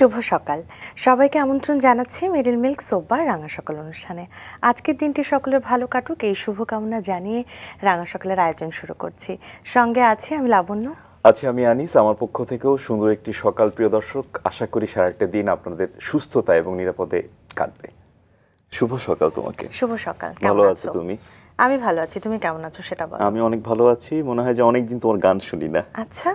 শুভ সকাল। সবাইকে আমন্ত্রণ জানাচ্ছি মিডল মিল্ক সোপবার রাঙা সকাল অনুষ্ঠানে। আজকের দিনটি সকলের ভালো কাটুক এই শুভকামনা জানিয়ে রাঙা সকালের আয়োজন শুরু করছি। সঙ্গে আছি আমি লাবণ্য। আছি আমি আনিস। আমার পক্ষ থেকেও সুন্দর একটি সকাল। প্রিয় দর্শক, আশা করি সারাটা দিন আপনাদের সুস্থতা এবং নিরাপদে কাটবে। শুভ সকাল তোমাকে। শুভ সকাল। ভালো কেমন আছো আছো? তুমি? আমি ভালো আছি, তুমি কেমন আছো সেটা বলো। আমি অনেক ভালো আছি। মনে হয় যে অনেকদিন তোমার গান শুনি না। আচ্ছা,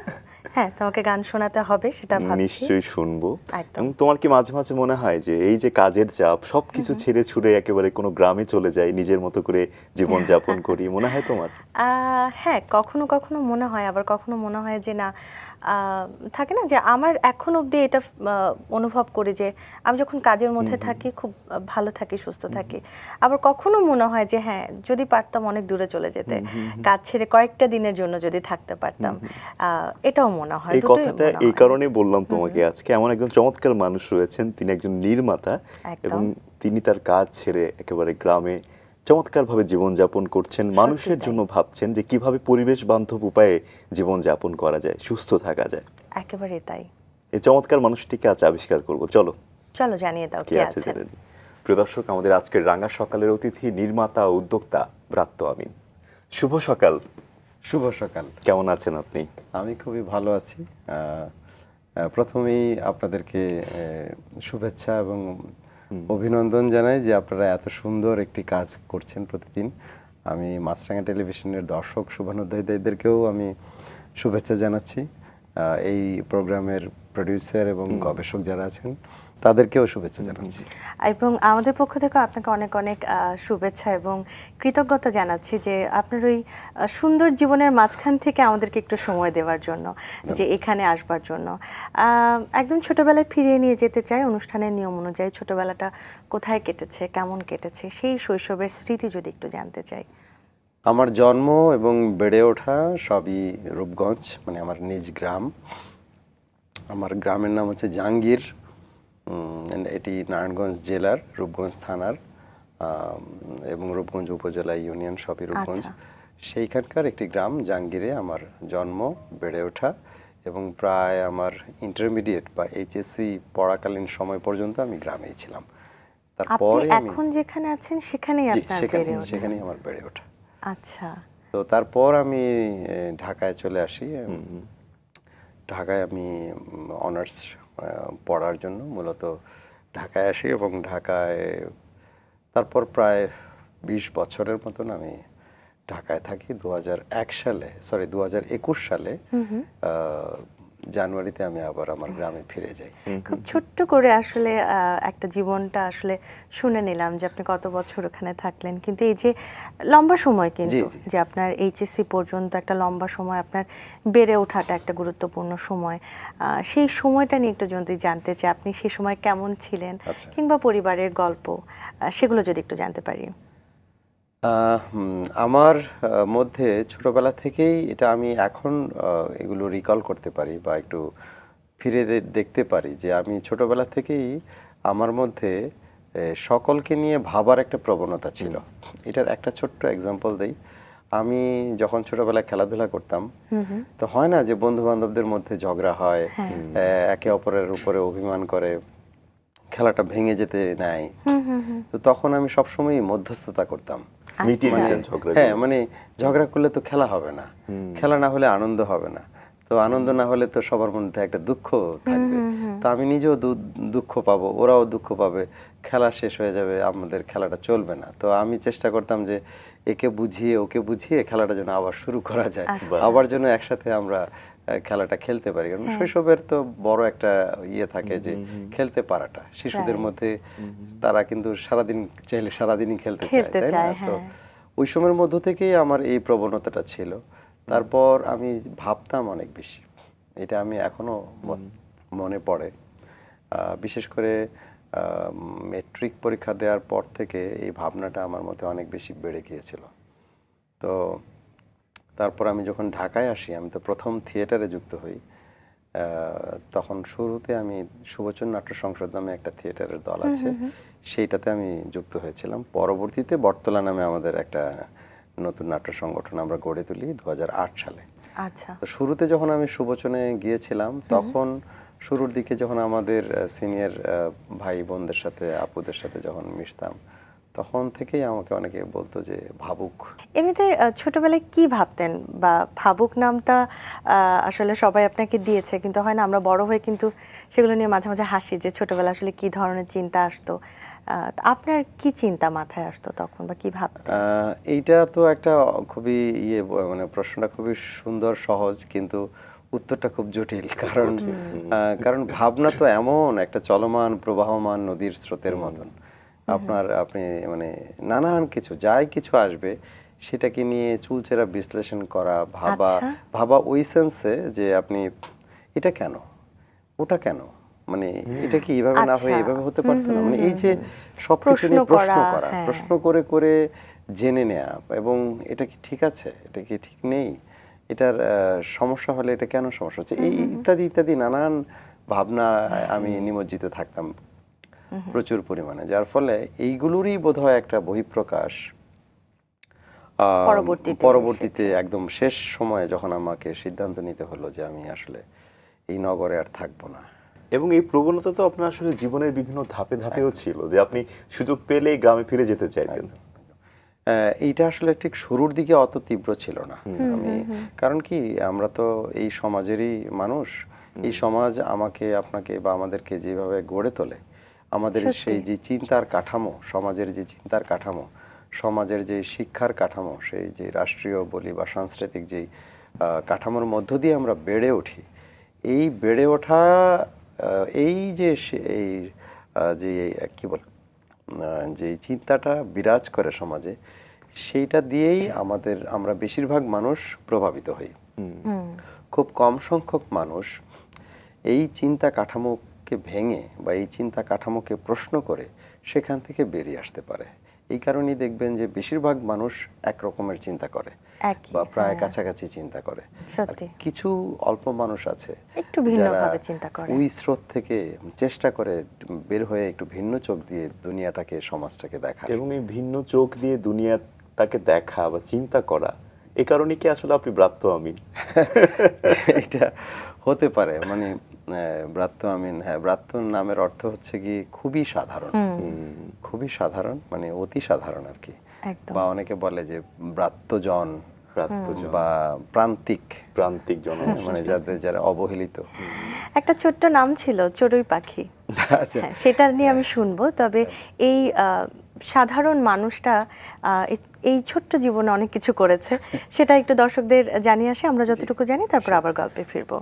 হ্যাঁ, তোমাকে গান শোনাতে হবে সেটা ভাবছি। নিশ্চয়ই শুনবো। একদম। এবং তোমার কি মাঝে মাঝে মনে হয় যে এই যে কাজের চাপ সবকিছু ছেড়ে ছুড়ে একেবারে কোনো গ্রামে চলে যাই, নিজের মতো করে জীবন যাপন করি, মনে হয় তোমার? হ্যাঁ, কখনো কখনো মনে হয়, আবার কখনো মনে হয় যে না, থাকে না যে আমার এখন অবধি এটা অনুভব করি যে আমি যখন কাজের মধ্যে থাকি খুব ভালো থাকি, সুস্থ থাকি। আবার কখনো মনে হয় যে হ্যাঁ, যদি পারতাম অনেক দূরে চলে যেতে, কাজ ছেড়ে কয়েকটা দিনের জন্য যদি থাকতে পারতাম। এটাও মনে হয়, এই দুটোই কথাটা মনে এই হয়। কারণেই বললাম তোমাকে আজকে এমন একজন চমৎকার মানুষ রয়েছেন, তিনি একজন নির্মাতা এবং একদম। তিনি তার কাজ ছেড়ে একেবারে গ্রামে চমৎকারভাবে জীবনযাপন করছেন, মানুষের তাই। জন্য ভাবছেন যে কিভাবে পরিবেশ বান্ধব উপায়ে জীবনযাপন করা যায়, সুস্থ থাকা যায়। একেবারে তাই। এই চমৎকার মানুষটিকে আজ আবিষ্কার করব। চলো চলো জানিয়ে দাও কে কে আছে আছেন। জেনে নিই। প্রিয় দর্শক, আমাদের আজকের রাঙা সকালের অতিথি নির্মাতা ও উদ্যোক্তা ব্রাত্য আমিন। শুভ সকাল। শুভ সকাল। কেমন আছেন আপনি? আমি খুবই ভালো আছি। প্রথমেই আপনাদেরকে শুভেচ্ছা এবং অভিনন্দন জানাই যে আপনারা এত সুন্দর একটি কাজ করছেন প্রতিদিন। আমি মাছরাঙা টেলিভিশনের দর্শক শুভানুধ্যায়ীদেরকেও আমি শুভেচ্ছা জানাচ্ছি। এই প্রোগ্রামের প্রডিউসার এবং গবেষক যারা আছেন তাদেরকেও শুভেচ্ছা জানাচ্ছি। এবং আমাদের পক্ষ থেকে আপনাকে অনেক অনেক শুভেচ্ছা এবং কৃতজ্ঞতা জানাচ্ছি যে আপনার ওই সুন্দর জীবনের মাঝখান থেকে আমাদেরকে একটু সময় দেওয়ার জন্য, যে এখানে আসবার জন্য। একদম ছোটবেলায় ফিরিয়ে নিয়ে যেতে চাই অনুষ্ঠানের নিয়ম অনুযায়ী। ছোটবেলাটা কোথায় কেটেছে, কেমন কেটেছে, সেই শৈশবের স্মৃতি যদি একটু জানতে চাই। আমার জন্ম এবং বেড়ে ওঠা সবই রূপগঞ্জ, মানে আমার নিজ গ্রাম। আমার গ্রামের নাম হচ্ছে জাহাঙ্গীর। এটি নারায়ণগঞ্জ জেলার রূপগঞ্জ থানার এবং রূপগঞ্জ উপজেলা ইউনিয়ন সবই রূপগঞ্জ। সেইখানকার একটি গ্রাম জাহাঙ্গীরে আমার জন্ম, বেড়ে ওঠা এবং প্রায় আমার ইন্টারমিডিয়েট বা এইচএসসি পড়াকালীন সময় পর্যন্ত আমি গ্রামেই ছিলাম। তারপরে এখন যেখানে আছেন সেখানেই আপনার বেড়ে ওঠা? সেখানেই আমার বেড়ে ওঠা। আচ্ছা। তো তারপর আমি ঢাকায় চলে আসি। ঢাকায় আমি অনার্স পড়ার জন্য মূলত ঢাকায় আসি এবং ঢাকায় তারপর প্রায় 20 বছরের মতন আমি ঢাকায় থাকি। 2021 সালে জানুয়ারিতে আমি আবার আমার গ্রামে ফিরে যাই। খুব ছোট্ট করে আসলে একটা জীবনটা আসলে শুনে নিলাম যে আপনি কত বছর ওখানে থাকলেন, কিন্তু এই যে লম্বা সময়, কিন্তু যে আপনার এইচএসসি পর্যন্ত একটা লম্বা সময়, আপনার বেড়ে ওঠাটা একটা গুরুত্বপূর্ণ সময়, সেই সময়টা নিয়ে একটু যদি জানতে চাই, আপনি সেই সময় কেমন ছিলেন কিংবা পরিবারের গল্প, সেগুলো যদি একটু জানতে পারি। আমার মধ্যে ছোটবেলা থেকেই এটা আমি এখন এগুলো রিকল করতে পারি বা একটু ফিরে দেখতে পারি যে আমি ছোটবেলা থেকেই আমার মধ্যে সকলকে নিয়ে ভাবার একটা প্রবণতা ছিল। এটার একটা ছোট্ট এক্সাম্পল দেই। আমি যখন ছোটবেলায় খেলাধুলা করতাম, তো হয় না যে বন্ধু বান্ধবদের মধ্যে ঝগড়া হয়, একে অপরের উপরে অভিমান করে, খেলাটা ভেঙে যেতে নেয়। তো তখন আমি সবসময় মধ্যস্থতা করতাম। হ্যাঁ, মানে ঝগড়া করলে তো খেলা হবে না, খেলা না হলে আনন্দ হবে না, তো আনন্দ না হলে তো সবার মধ্যে একটা দুঃখ থাকবে। তো আমি নিজেও দুঃখ পাবো, ওরাও দুঃখ পাবে, খেলা শেষ হয়ে যাবে, আমাদের খেলাটা চলবে না। তো আমি চেষ্টা করতাম যে একে বুঝিয়ে ওকে বুঝিয়ে খেলাটা যেন আবার শুরু করা যায়, আবার যেন একসাথে আমরা খেলাটা খেলতে পারি। কারণ শৈশবের তো বড় একটা ইয়ে থাকে যে খেলতে পারাটা শিশুদের মধ্যে, তারা কিন্তু সারাদিন চাইলে সারাদিনই খেলতে চায়, তাই না? তো ওই সময়ের মধ্য থেকেই আমার এই প্রবণতাটা ছিল। তারপর আমি ভাবতাম অনেক বেশি, এটা আমি এখনো মনে পড়ে। বিশেষ করে মেট্রিক পরীক্ষা দেওয়ার পর থেকে এই ভাবনাটা আমার মধ্যে অনেক বেশি বেড়ে গিয়েছিল। তো তারপর আমি যখন ঢাকায় আসি, আমি তো প্রথম থিয়েটারে যুক্ত হই। তখন শুরুতে আমি সুবচন নাট্য সংসদ নামে একটা থিয়েটারের দল আছে, সেইটাতে আমি যুক্ত হয়েছিলাম। পরবর্তীতে বটতলা নামে আমাদের একটা নতুন নাট্য সংগঠন আমরা গড়ে তুলি 2008 সালে। আচ্ছা। তো শুরুতে যখন আমি সুবচনে গিয়েছিলাম, তখন শুরুর দিকে যখন আমাদের সিনিয়র ভাই বোনদের সাথে আপুদের সাথে যখন মিশতাম, তখন থেকেই আমাকে অনেকে বলতো যে ভাবুক। এমনিতে ছোটবেলায় কি ভাবতেন, বা ভাবুক নামটা আসলে সবাই আপনাকে দিয়েছে, কিন্তু হয় না আমরা বড় হয়ে কিন্তু সেগুলো নিয়ে মাঝে মাঝে হাসি যে ছোটবেলা আসলে কি ধরনের চিন্তা আসতো। আপনার কি চিন্তা মাথায় আসতো তখন, বা কি ভাবতেন? এইটা তো একটা খুবই মানে প্রশ্নটা খুবই সুন্দর সহজ, কিন্তু উত্তরটা খুব জটিল। কারণ ভাবনা তো এমন একটা চলমান প্রবাহমান নদীর স্রোতের মতন। আপনি মানে নানান কিছু যাই কিছু আসবে সেটাকে নিয়ে চুলচেরা বিশ্লেষণ করা, আচ্ছা। ভাবা ওই সেন্সে যে আপনি এটা কেন, ওটা কেন, মানে এটা কি এভাবে না হয়ে আচ্ছা। এভাবে হতে পারতো না, মানে এই যে সবকিছু প্রশ্ন নিয়ে প্রশ্ন করা, করা, হ্যাঁ। প্রশ্ন করে করে জেনে নেয়া, এবং এটা কি ঠিক আছে, এটা কি ঠিক নেই, এটার সমস্যা হলে এটা কেন সমস্যা হচ্ছে, এই ইত্যাদি ইত্যাদি নানান ভাবনা আমি নিমজ্জিত থাকতাম প্রচুর পরিমাণে, যার ফলে এইগুলোরই বোধহয় একটা বহিঃপ্রকাশ পরবর্তীতে এসেছে। একদম শেষ সময়ে যখন আমাকে সিদ্ধান্ত নিতে হলো যে আমি আসলে এই নগরে আর থাকবো না। এবং এই প্রবণতা তো আপনার আসলে জীবনের বিভিন্ন ধাপে ধাপেও ছিল, যে আপনি সুযোগ পেলেই গ্রামে ফিরে যেতে চাইতেন। এইটা আসলে ঠিক শুরুর দিকে অত তীব্র ছিল না। কারণ কি, আমরা তো এই সমাজেরই মানুষ। এই সমাজ আমাকে আপনাকে বা আমাদেরকে যেভাবে গড়ে তোলে, আমাদের সেই যে চিন্তার কাঠামো, সমাজের যে চিন্তার কাঠামো, সমাজের যে শিক্ষার কাঠামো, সেই যে রাষ্ট্রীয় বলি বা সাংস্কৃতিক যেই কাঠামোর মধ্য দিয়ে আমরা বেড়ে উঠি, এই বেড়ে ওঠা এই যে এই যে কি বল যে চিন্তাটা বিরাজ করে সমাজে, সেইটা দিয়েই আমরা বেশিরভাগ মানুষ প্রভাবিত হই। খুব কম সংখ্যক মানুষ এই চিন্তা কাঠামোকে ভেঙে বা এই চিন্তা কাঠামোকে প্রশ্ন করে সেখান থেকে বেরিয়ে আসতে পারে। এই কারণেই দেখবেন যে বেশিরভাগ মানুষ এক রকমের চিন্তা করে বা প্রায় কাছাকাছি চিন্তা করে। আর কিছু অল্প মানুষ আছে একটু ভিন্নভাবে চিন্তা করে, ওই স্রোত থেকে চেষ্টা করে বের হয়ে একটু ভিন্ন চোখ দিয়ে দুনিয়াটাকে, সমাজটাকে দেখা। এবং এই ভিন্ন চোখ দিয়ে দুনিয়াটাকে দেখা বা চিন্তা করা, এই কারণে কি আসলে আপনি ব্রাত্য আমিন? এটা হতে পারে, মানে ব্রাত্য আমিন, হ্যাঁ, ব্রাত্য নামের অর্থ হচ্ছে কি খুবই সাধারণ, খুবই সাধারণ, মানে অতি সাধারণ আর কি। বা অনেকে বলে যে ব্রাত্যজন বা প্রান্তিক জন, মানে যারা অবহেলিত। একটা ছোট্ট নাম ছিল চড়ুই পাখি, সেটা নিয়ে আমি শুনবো। তবে এই সাধারণ মানুষটা এই ছোট্ট জীবনে অনেক কিছু করেছে, সেটা একটু দর্শকদের জানিয়ে আসে, আমরা যতটুকু জানি, তারপর আবার গল্পে ফিরবো।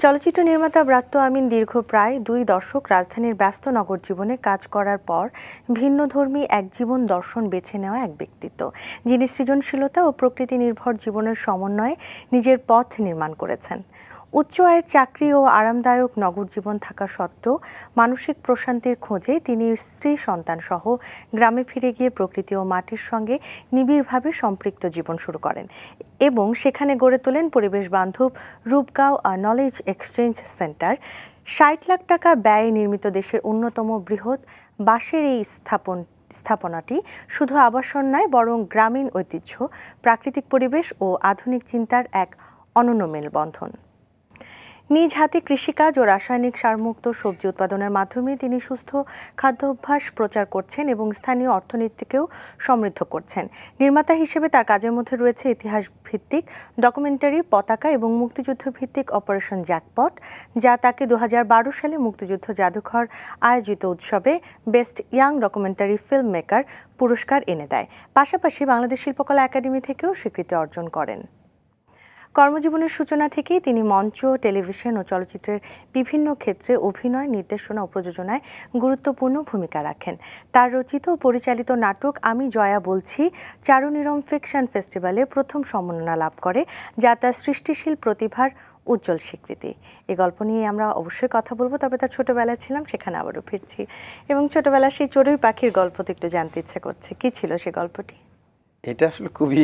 চলচ্চিত্র নির্মাতা ব্রাত্য আমিন দীর্ঘ প্রায় 2 দশক রাজধানীর ব্যস্ত নগর জীবনে কাজ করার পর ভিন্নধর্মী এক জীবন দর্শন বেছে নেওয়া এক ব্যক্তিত্ব, যিনি সৃজনশীলতা ও প্রকৃতি নির্ভর জীবনের সমন্বয়ে নিজের পথ নির্মাণ করেছেন। উচ্চ আয়ের চাকরি ও আরামদায়ক নগর জীবন থাকা সত্ত্বেও মানসিক প্রশান্তির খোঁজে তিনি স্ত্রী সন্তান সহ গ্রামে ফিরে গিয়ে প্রকৃতি ও মাটির সঙ্গে নিবিড়ভাবে সম্পৃক্ত জীবন শুরু করেন এবং সেখানে গড়ে তোলেন পরিবেশ বান্ধব Rupgaon knowledge exchange centre. 60 lakh টাকা ব্যয়ে নির্মিত দেশের অন্যতম বৃহৎ বাঁশের এই স্থাপনাটি শুধু আবাসন নয়, বরং গ্রামীণ ঐতিহ্য, প্রাকৃতিক পরিবেশ ও আধুনিক চিন্তার এক অনন্য মেলবন্ধন। নিজ হাতে কৃষিকাজ ও রাসায়নিক সারমুক্ত সবজি উৎপাদনের মাধ্যমে তিনি সুস্থ খাদ্যাভ্যাস প্রচার করছেন এবং স্থানীয় অর্থনীতিকেও সমৃদ্ধ করছেন। নির্মাতা হিসেবে তার কাজের মধ্যে রয়েছে ইতিহাস ভিত্তিক ডকুমেন্টারি পতাকা এবং মুক্তিযুদ্ধ ভিত্তিক অপারেশন জ্যাকপট, যা তাকে 2012 সালে মুক্তিযুদ্ধ জাদুঘর আয়োজিত উৎসবে best young documentary film maker পুরস্কার এনে দেয়। পাশাপাশি বাংলাদেশ শিল্পকলা একাডেমি থেকেও স্বীকৃতি অর্জন করেন। কর্মজীবনের সূচনা থেকেই তিনি মঞ্চ, টেলিভিশন ও চলচ্চিত্রের বিভিন্ন ক্ষেত্রে অভিনয়, নির্দেশনা ও প্রযোজনায় গুরুত্বপূর্ণ ভূমিকা রাখেন। তার রচিত ও পরিচালিত নাটক আমি জয়া বলছি চারুনিরম ফিকশন ফেস্টিভ্যালে প্রথম সম্মাননা লাভ করে, যা তার সৃষ্টিশীল প্রতিভার উজ্জ্বল স্বীকৃতি। এই গল্প নিয়ে আমরা অবশ্যই কথা বলবো, তবে তার ছোটবেলায় ছিলাম, সেখানে আবারও ফিরছি। এবং ছোটবেলার সেই চড়ুই পাখির গল্প তো একটু জানতে ইচ্ছে করছে, কি ছিল সে গল্পটি? এটা আসলে খুবই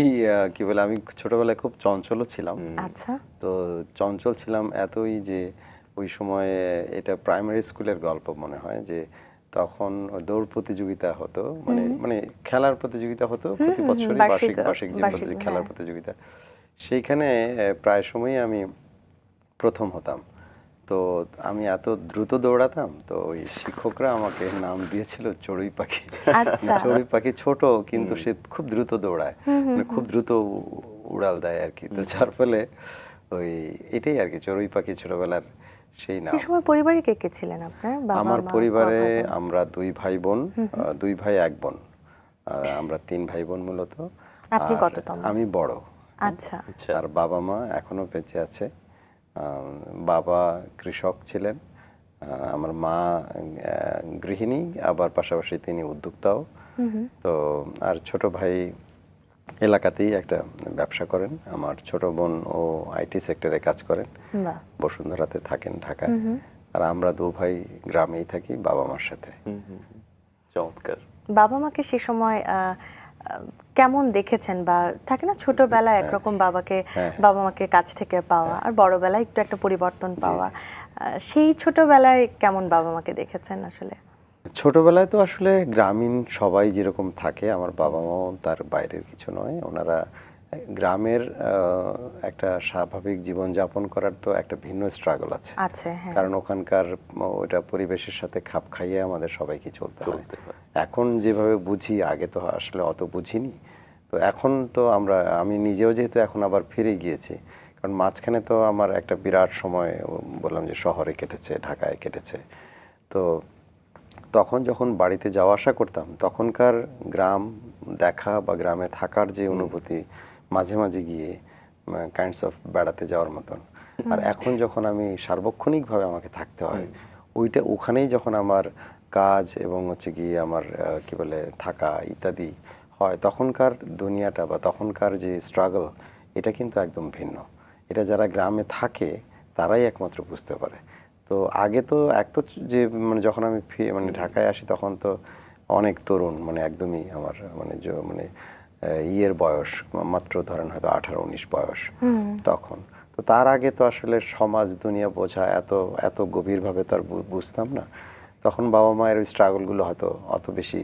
কি বলে, আমি ছোটবেলায় খুব চঞ্চলও ছিলাম। আচ্ছা। তো চঞ্চল ছিলাম এতই যে ওই সময়ে, এটা প্রাইমারি স্কুলের গল্প মনে হয়, যে তখন দৌড় প্রতিযোগিতা হতো, মানে খেলার প্রতিযোগিতা হতো প্রতি বছরই, বার্ষিক যে খেলার প্রতিযোগিতা, সেইখানে প্রায় সময়ই আমি প্রথম হতাম। তো আমি এত দ্রুত দৌড়াতাম, তো ওই শিক্ষকরা আমাকে নাম দিয়েছিল চড়ুই পাখি। আচ্ছা। চড়ুই পাখি ছোট, কিন্তু সে খুব দ্রুত দৌড়ায়, মানে খুব দ্রুত উড়াল দেয় আর কি। তো যার ফলে ওই এটাই আর কি, চড়ুই পাখি ছোটবেলার সেই নাম। সেই সময় পরিবারে কে কে ছিলেন আপনার? বাবা, আমার মা, পরিবারে ভাই, বোন? আমরা 2 ভাই বোন, 2 ভাই 1 বোন, আমরা 3 ভাই বোন মূলত। আপনি আর কততম? আমি বড়। আচ্ছা। আচ্ছা। আর বাবা মা এখনো বেঁচে আছে। বাবা কৃষক ছিলেন, আমার মা গৃহিণী, আবার পাশাপাশি তিনি উদ্যোক্তাও। তো আর ছোট ভাই এলাকাতেই একটা ব্যবসা করেন। আমার ছোট বোন ও আইটি সেক্টরে কাজ করেন, বাহ। বসুন্ধরাতে থাকেন ঢাকায়। আর আমরা 2 ভাই গ্রামেই থাকি বাবা মার সাথে। চমৎকার। বাবা মাকে সে সময় কেমন দেখেছেন, বা থাকে না ছোটবেলায় একরকম বাবাকে বাবা মাকে কাছ থেকে পাওয়া, আর বড়বেলায় একটু একটা পরিবর্তন পাওয়া, সেই ছোটবেলায় কেমন বাবা মাকে দেখেছেন আসলে? ছোটবেলায় তো আসলে গ্রামীণ সবাই যেরকম থাকে, আমার বাবা মাও তার বাইরের কিছু নয়। ওনারা গ্রামের একটা স্বাভাবিক জীবনযাপন করার তো একটা ভিন্ন স্ট্রাগল আছে। হ্যাঁ। কারণ ওখানকার ওইটা পরিবেশের সাথে খাপ খাইয়ে আমাদের সবাইকে চলতে হয়। হয়। এখন যেভাবে বুঝি, আগে তো আসলে অত বুঝিনি। তো এখন তো আমি নিজেও যেহেতু এখন আবার ফিরে গিয়েছি, কারণ মাঝখানে তো আমার একটা বিরাট সময় বললাম যে শহরে কেটেছে, ঢাকায় কেটেছে। তো তখন যখন বাড়িতে যাওয়া আসা করতাম, তখনকার গ্রাম দেখা বা গ্রামে থাকার যে অনুভূতি, মাঝে মাঝে গিয়ে কাইন্ডস অফ বেড়াতে যাওয়ার মতন। আর এখন যখন আমি সার্বক্ষণিকভাবে আমাকে থাকতে হয়, ওখানেই যখন আমার কাজ এবং হচ্ছে গিয়ে আমার কি বলে থাকা ইত্যাদি হয়, তখনকার দুনিয়াটা বা তখনকার যে স্ট্রাগল, এটা কিন্তু একদম ভিন্ন। এটা যারা গ্রামে থাকে তারাই একমাত্র বুঝতে পারে। তো আগে তো যে মানে যখন আমি ঢাকায় আসি, তখন তো অনেক তরুণ, মানে একদমই আমার ইয়ের বয়স, মাত্র ধরেন হয়তো 18-19 বয়স তখন। তো তার আগে তো আসলে সমাজ দুনিয়া বোঝা এত এত গভীরভাবে তো আর বুঝতাম না। তখন বাবা মায়ের ওই স্ট্রাগলগুলো হয়তো অত বেশি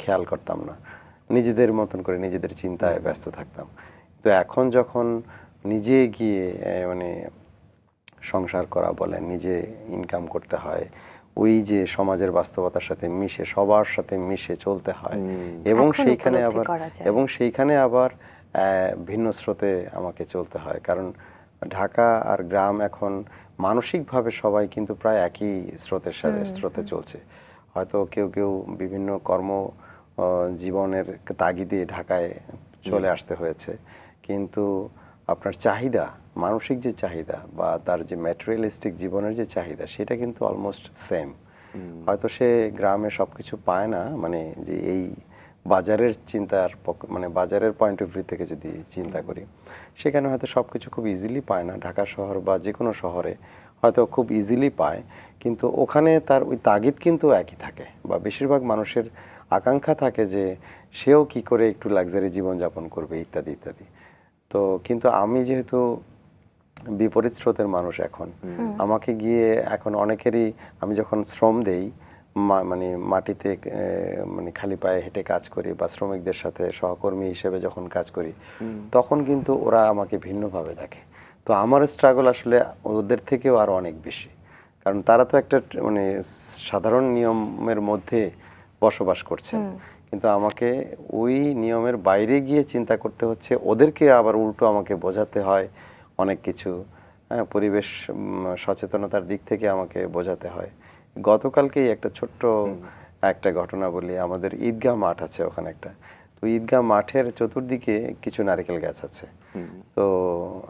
খেয়াল করতাম না, নিজেদের মতন করে নিজেদের চিন্তায় ব্যস্ত থাকতাম। তো এখন যখন নিজে গিয়ে সংসার করা বলেন, নিজে ইনকাম করতে হয়, ওই যে সমাজের বাস্তবতার সাথে মিশে, সবার সাথে মিশে চলতে হয়, এবং সেইখানে আবার ভিন্ন স্রোতে আমাকে চলতে হয়। কারণ ঢাকা আর গ্রাম এখন মানসিকভাবে সবাই কিন্তু প্রায় একই স্রোতে চলছে। হয়তো কেউ কেউ বিভিন্ন জীবনের তাগিদে ঢাকায় চলে আসতে হয়েছে, কিন্তু আপনার চাহিদা, মানসিক যে চাহিদা বা তার যে ম্যাটেরিয়ালিস্টিক জীবনের যে চাহিদা, সেটা কিন্তু অলমোস্ট সেম। হয়তো সে গ্রামে সবকিছু পায় না, যে এই বাজারের বাজারের পয়েন্ট অফ ভিউ থেকে যদি চিন্তা করি, সেখানে হয়তো সবকিছু খুব ইজিলি পায় না। ঢাকা শহর বা যে কোনো শহরে হয়তো খুব ইজিলি পায়, কিন্তু ওখানে তার ওই তাগিদ কিন্তু একই থাকে, বা বেশিরভাগ মানুষের আকাঙ্ক্ষা থাকে যে সেও কি করে একটু লাক্সারি জীবনযাপন করবে ইত্যাদি ইত্যাদি। তো কিন্তু আমি যেহেতু বিপরীত স্রোতের মানুষ, এখন আমাকে গিয়ে এখন অনেকেরই, আমি যখন শ্রম দেই, মাটিতে খালি পায়ে হেঁটে কাজ করি বা শ্রমিকদের সাথে সহকর্মী হিসেবে যখন কাজ করি, তখন কিন্তু ওরা আমাকে ভিন্নভাবে দেখে। তো আমার স্ট্রাগল আসলে ওদের থেকেও আরো অনেক বেশি, কারণ তারা তো একটা সাধারণ নিয়মের মধ্যে বসবাস করছেন, কিন্তু আমাকে ওই নিয়মের বাইরে গিয়ে চিন্তা করতে হচ্ছে, ওদেরকে আবার উল্টো আমাকে বোঝাতে হয় অনেক কিছু। পরিবেশ সচেতনতার দিক থেকে আমাকে বোঝাতে হয়। গতকালকেই একটা ছোট্ট একটা ঘটনা বলি। আমাদের ঈদগাহ মাঠ আছে ওখানে একটা, তো ঈদগাহ মাঠের চতুর্দিকে কিছু নারকেল গাছ আছে। তো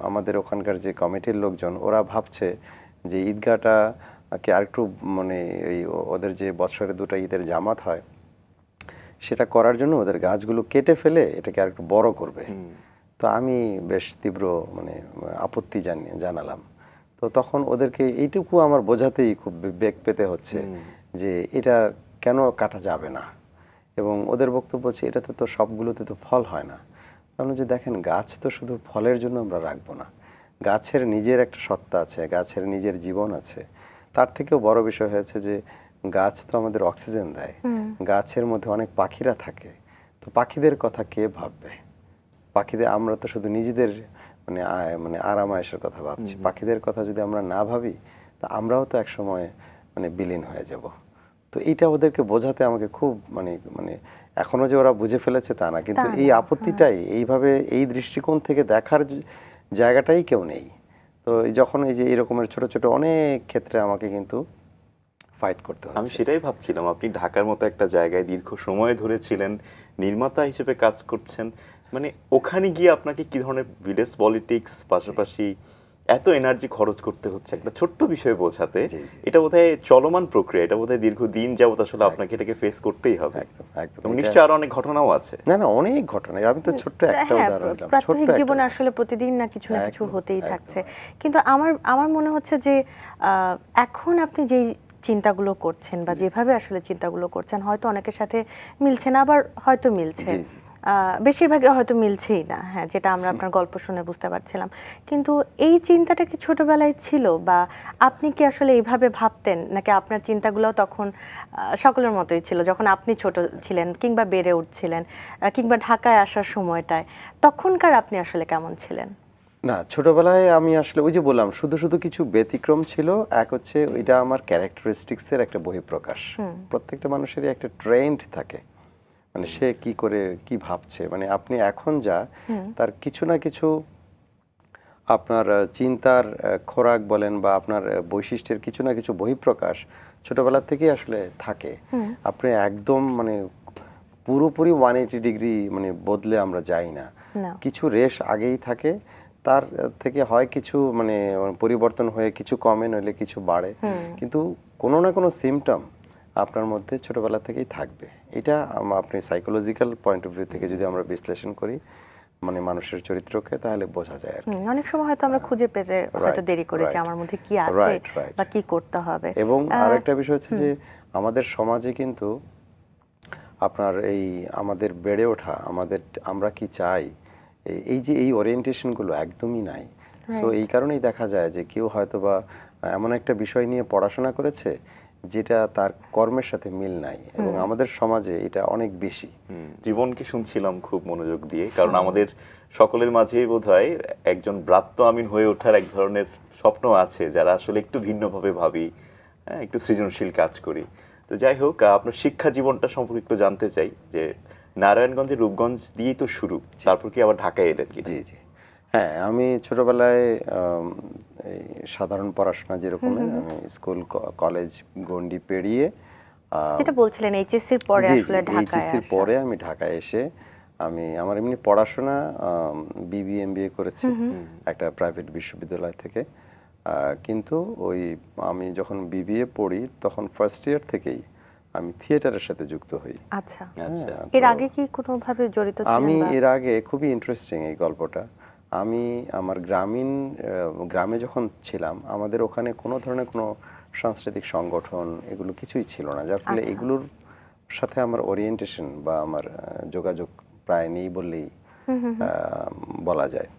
আমাদের ওখানকার যে কমিটির লোকজন, ওরা ভাবছে যে ঈদগাহটা কে আরেকটু এই ওদের যে বৎসরে 2টা ঈদের জামাত হয়, সেটা করার জন্য ওদের গাছগুলো কেটে ফেলে এটাকে আরেকটু বড় করবে। তো আমি বেশ তীব্র আপত্তি জানালাম। তো তখন ওদেরকে এইটুকু আমার বোঝাতেই খুব বেগ পেতে হচ্ছে যে এটা কেন কাটা যাবে না, এবং ওদের বক্তব্য হচ্ছে এটাতে তো সবগুলোতে তো ফল হয় না। কারণ যে দেখেন, গাছ তো শুধু ফলের জন্য আমরা রাখবো না, গাছের নিজের একটা সত্তা আছে, গাছের নিজের জীবন আছে। তার থেকেও বড় বিষয় হয়েছে যে গাছ তো আমাদের অক্সিজেন দেয়, গাছের মধ্যে অনেক পাখিরা থাকে। তো পাখিদের কথা কে ভাববে? আমরা তো শুধু নিজেদের আরাম আয়েশের কথা ভাবছি। পাখিদের কথা যদি আমরা না ভাবি, তা আমরাও তো একসময় মানে বিলীন হয়ে যাব। তো এইটা ওদেরকে বোঝাতে আমাকে খুব মানে মানে এখনো যে ওরা বুঝে ফেলেছে তা না, কিন্তু এই আপত্তিটাই এইভাবে এই দৃষ্টিকোণ থেকে দেখার জায়গাটাই কেউ নেই। তো যখন এই যে এরকমের ছোট ছোট অনেক ক্ষেত্রে আমাকে কিন্তু ফাইট করতে আমি হচ্ছে। সেটাই ভাবছিলাম, আপনি ঢাকার মতো একটা জায়গায় দীর্ঘ সময় ধরে ছিলেন, নির্মাতা হিসেবে কাজ করছেন, মানে ওখানে গিয়ে আপনাকে কি ধরনের ভিলেজ পলিটিক্স পাশাপাশি এত এনার্জি খরচ করতে হচ্ছে একটা ছোট্ট বিষয় বোঝাতে। জি, জি। এটা বোধহয় চলমান প্রক্রিয়া, এটা বোধহয় দীর্ঘদিন যাবত আসলে আপনাকে এটাকে ফেস করতেই হবে। একদম একদম। এবং নিশ্চয়ই আরো অনেক ঘটনাও আছে। না না, অনেক ঘটনা, আমি তো ছোট্ট একটা হ্যাঁ, উদাহরণ দিলাম। প্রাত্যহিক জীবনে আসলে প্রতিদিন না কিছু একদম, হতেই একদম, থাকছে। কিন্তু আমার মনে হচ্ছে যে এখন আপনি যেই চিন্তাগুলো করছেন বা যেভাবে আসলে চিন্তাগুলো করছেন হয়তো অনেকের সাথে মিলছে না, আবার হয়তো মিলছে। জি, জি। বেশিরভাগই হয়তো মিলছেই না, হ্যাঁ, যেটা আমরা আপনার গল্প শুনে বুঝতে পারছিলাম। কিন্তু এই চিন্তাটা কি ছোটবেলায় ছিল, বা আপনি কি আসলে এইভাবে ভাবতেন, নাকি আপনার চিন্তাগুলো তখন সকলের মতোই ছিল যখন আপনি ছোট ছিলেন কিংবা বেড়ে উঠছিলেন, কিংবা ঢাকায় আসার সময়টায় তখনকার আপনি আসলে কেমন ছিলেন? না, ছোটবেলায় আমি আসলে ওই যে বললাম শুধু শুধু কিছু ব্যতিক্রম ছিল। এক হচ্ছে ওইটা আমার ক্যারেক্টারিস্টিক্সের একটা বহিঃপ্রকাশ। প্রত্যেকটা মানুষেরই একটা ট্রেন্ড থাকে, মানে সে কি করে কি ভাবছে, মানে আপনি এখন যা তার কিছু না কিছু আপনার চিন্তার খোরাক বলেন বা আপনার বৈশিষ্ট্যের কিছু না কিছু বহিঃপ্রকাশ ছোটবেলা থেকেই আসলে থাকে। আপনি একদম মানে পুরোপুরি 180 ডিগ্রি মানে বদলে আমরা যাই না, না। কিছু রেশ আগেই থাকে, তার থেকে হয় কিছু মানে পরিবর্তন হয়ে কিছু কমে, নইলে কিছু বাড়ে, কিন্তু কোনো না কোনো সিমটম আপনার মধ্যে ছোটবেলা থেকেই থাকবে। এটা আপনি সাইকোলজিক্যাল পয়েন্ট অফ ভিউ থেকে যদি আমরা বিশ্লেষণ করি মানে মানুষের চরিত্রকে, তাহলে বোঝা যায় আর কি। অনেক সময় হয়তো আমরা খুঁজে পেতে হয়তো দেরি করেছি আমার মধ্যে কি আছে বা কি করতে হবে। এবং আরেকটা বিষয় হচ্ছে যে আমাদের সমাজে কিন্তু আপনার এই আমাদের বেড়ে ওঠা, আমরা কি চাই, এই যে এই ওরিয়েন্টেশনগুলো একদমই নাই। সো এই কারণেই দেখা যায় যে কেউ হয়তো বা এমন একটা বিষয় নিয়ে পড়াশোনা করেছে যেটা তার কর্মের সাথে মিল নাই, এবং আমাদের সমাজে এটা অনেক বেশি। জীবনকে শুনছিলাম খুব মনোযোগ দিয়ে, কারণ আমাদের সকলের মাঝেই বোধহয় একজন ব্রাত্য আমিন হয়ে ওঠার এক ধরনের স্বপ্ন আছে, যারা আসলে একটু ভিন্নভাবে ভাবি, হ্যাঁ, একটু সৃজনশীল কাজ করি। তো যাই হোক, আপনার শিক্ষা জীবনটা সম্পর্কে একটু জানতে চাই, যে নারায়ণগঞ্জের রূপগঞ্জ দিয়েই তো শুরু, তারপর কি আবার ঢাকায় এলেন কি? জি জি, হ্যাঁ, আমি ছোটবেলায় এই সাধারণ পড়াশোনা যেরকম আমি স্কুল কলেজ গণ্ডি পেরিয়ে যেটা বলছিলেন এইচএসসির পরে আসলে ঢাকায় এইচএসসির আসা। পরে আমি ঢাকায় এসে আমি আমার এমনি পড়াশোনা বিবিএ এমবিএ করেছি একটা প্রাইভেট বিশ্ববিদ্যালয় থেকে। কিন্তু ওই আমি যখন বিবিএ পড়ি তখন ফার্স্ট ইয়ার থেকেই আমি থিয়েটারের সাথে যুক্ত হই। আচ্ছা, আচ্ছা, এর আগে কি কোনোভাবে জড়িত ছিলেন? আমি বা এর আগে, খুবই ইন্টারেস্টিং এই গল্পটা, আমি আমার গ্রামে যখন ছিলাম আমাদের ওখানে কোনো ধরনের কোনো সাংস্কৃতিক সংগঠন এগুলো কিছুই ছিল না, যার ফলে এগুলোর সাথে আমার ওরিয়েন্টেশন বা আমার যোগাযোগ প্রায় নেই বললেই বলা যায়।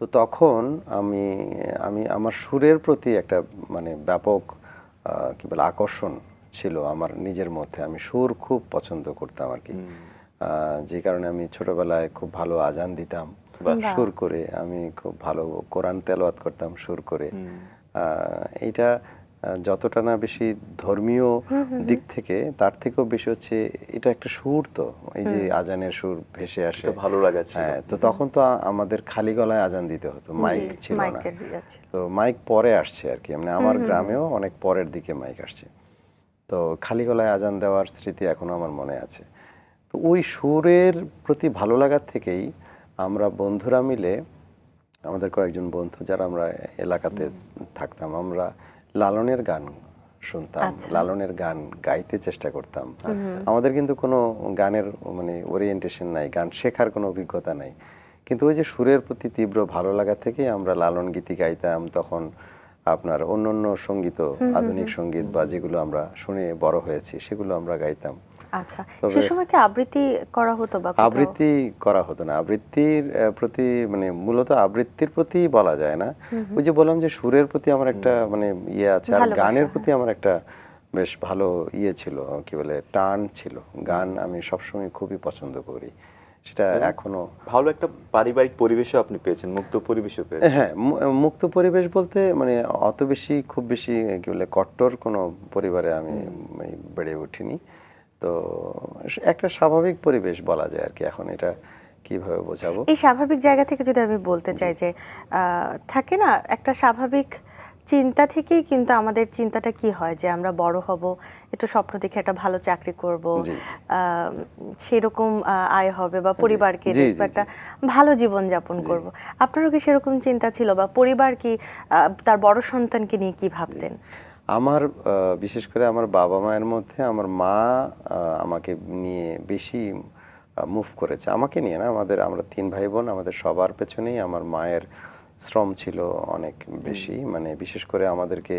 তো তখন আমি আমি আমার সুরের প্রতি একটা মানে ব্যাপক কি বলে আকর্ষণ ছিল আমার নিজের মধ্যে। আমি সুর খুব পছন্দ করতাম আর কি, যে কারণে আমি ছোটবেলায় খুব ভালো আজান দিতাম সুর করে, আমি খুব ভালো কোরআন তেলাওয়াত করতাম সুর করে। এইটা যতটা না বেশি ধর্মীয় দিক থেকে, তার থেকেও বেশি হচ্ছে এটা একটা সুর, তো এই যে আজানের সুর ভেসে আসে, ভালো লাগা ছিল। হ্যাঁ। তো তখন তো আমাদের খালি গলায় আজান দিতে হতো, মাইক ছিল না, ছিল। তো মাইক পরে আসছে আর কি, মানে আমার গ্রামেও অনেক পরের দিকে মাইক আসছে। তো খালি গলায় আজান দেওয়ার স্মৃতি এখনো আমার মনে আছে। তো ওই সুরের প্রতি ভালো লাগার থেকেই আমরা বন্ধুরা মিলে, আমাদের কয়েকজন বন্ধু যারা আমরা এলাকাতে থাকতাম, আমরা লালনের গান শুনতাম, লালনের গান গাইতে চেষ্টা করতাম। আমাদের কিন্তু কোনো গানের মানে ওরিয়েন্টেশন নাই, গান শেখার কোনো অভিজ্ঞতা নাই, কিন্তু ওই যে সুরের প্রতি তীব্র ভালো লাগা থেকেই আমরা লালন গীতি গাইতাম। তখন আপনার অন্য সঙ্গীত, আধুনিক সঙ্গীত বা যেগুলো আমরা শুনে বড় হয়েছি সেগুলো আমরা গাইতাম। আচ্ছা, সেই সময় কি আবৃত্তি করা হতো বা আবৃত্তি করা হতো না, আবৃত্তির প্রতি মানে মূলত আবৃত্তির প্রতি বলা যায় না, ওই যে বললাম যে সুরের প্রতি আমার একটা মানে ইয়ে আছে, আর গানের প্রতি আমার একটা বেশ ভালো ইয়ে ছিল, কি বলে টান ছিল, গান আমি সবসময় খুবই পছন্দ করি। সেটা এখনো ভালো একটা পারিবারিক পরিবেশও আপনি পেয়েছেন, মুক্ত পরিবেশও পেয়েছেন। হ্যাঁ, মুক্ত পরিবেশ বলতে মানে অত বেশি খুব বেশি কি বলে কট্টর কোনো পরিবারে আমি বেড়ে উঠিনি। তো একটা স্বাভাবিক পরিবেশ বলা যায় আর কি। এখন এটা কিভাবে বোঝাবো? এই স্বাভাবিক জায়গা থেকে যদি আমি বলতে চাই যে থাকে না একটা স্বাভাবিক চিন্তা থেকেই কিন্তু আমাদের চিন্তাটা কি হয় যে আমরা বড় হব, একটু স্বপ্ন দেখে একটা ভালো চাকরি করব, জি। সেরকম আয় হবে বা পরিবারকে জি, দেখবো জি, একটা ভালো জীবন যাপন করব। আপনারও কি সেরকম চিন্তা ছিল বা পরিবার কি তার বড় সন্তানকে নিয়ে কি ভাবতেন? আমার বিশেষ করে আমার বাবা মায়ের মধ্যে আমার মা আমাকে নিয়ে বেশি মুভ করেছে। আমাকে নিয়ে না, আমরা 3 ভাই বোন, আমাদের সবার পেছনেই আমার মায়ের শ্রম ছিল অনেক বেশি। মানে বিশেষ করে আমাদেরকে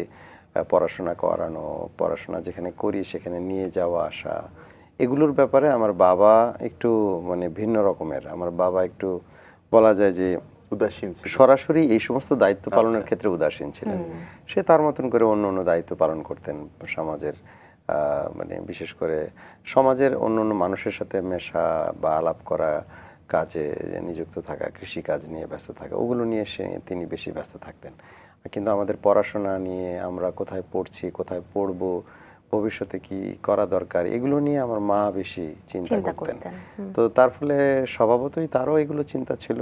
পড়াশোনা করানো, পড়াশোনা যেখানে করি সেখানে নিয়ে যাওয়া আসা, এগুলোর ব্যাপারে আমার বাবা একটু মানে ভিন্ন রকমের। আমার বাবা একটু বলা যায় যে উদাসীন ছিল। সরাসরি এই সমস্ত দায়িত্ব পালনের ক্ষেত্রে উদাসীন ছিলেন। সে তার মতন করে অন্য অন্য দায়িত্ব পালন করতেন সমাজের, মানে বিশেষ করে সমাজের অন্য অন্য মানুষের সাথে মেশা বা আলাপ করা, কাজে নিযুক্ত থাকা, কৃষি কাজ নিয়ে ব্যস্ত থাকা, ওগুলো নিয়ে তিনি বেশি ব্যস্ত থাকতেন। কিন্তু আমাদের পড়াশোনা নিয়ে, আমরা কোথায় পড়ছি, কোথায় পড়বো, ভবিষ্যতে কি করা দরকার, এগুলো নিয়ে আমার মা বেশি চিন্তা করতেন। তো তার ফলে স্বভাবতই তারও এগুলো চিন্তা ছিল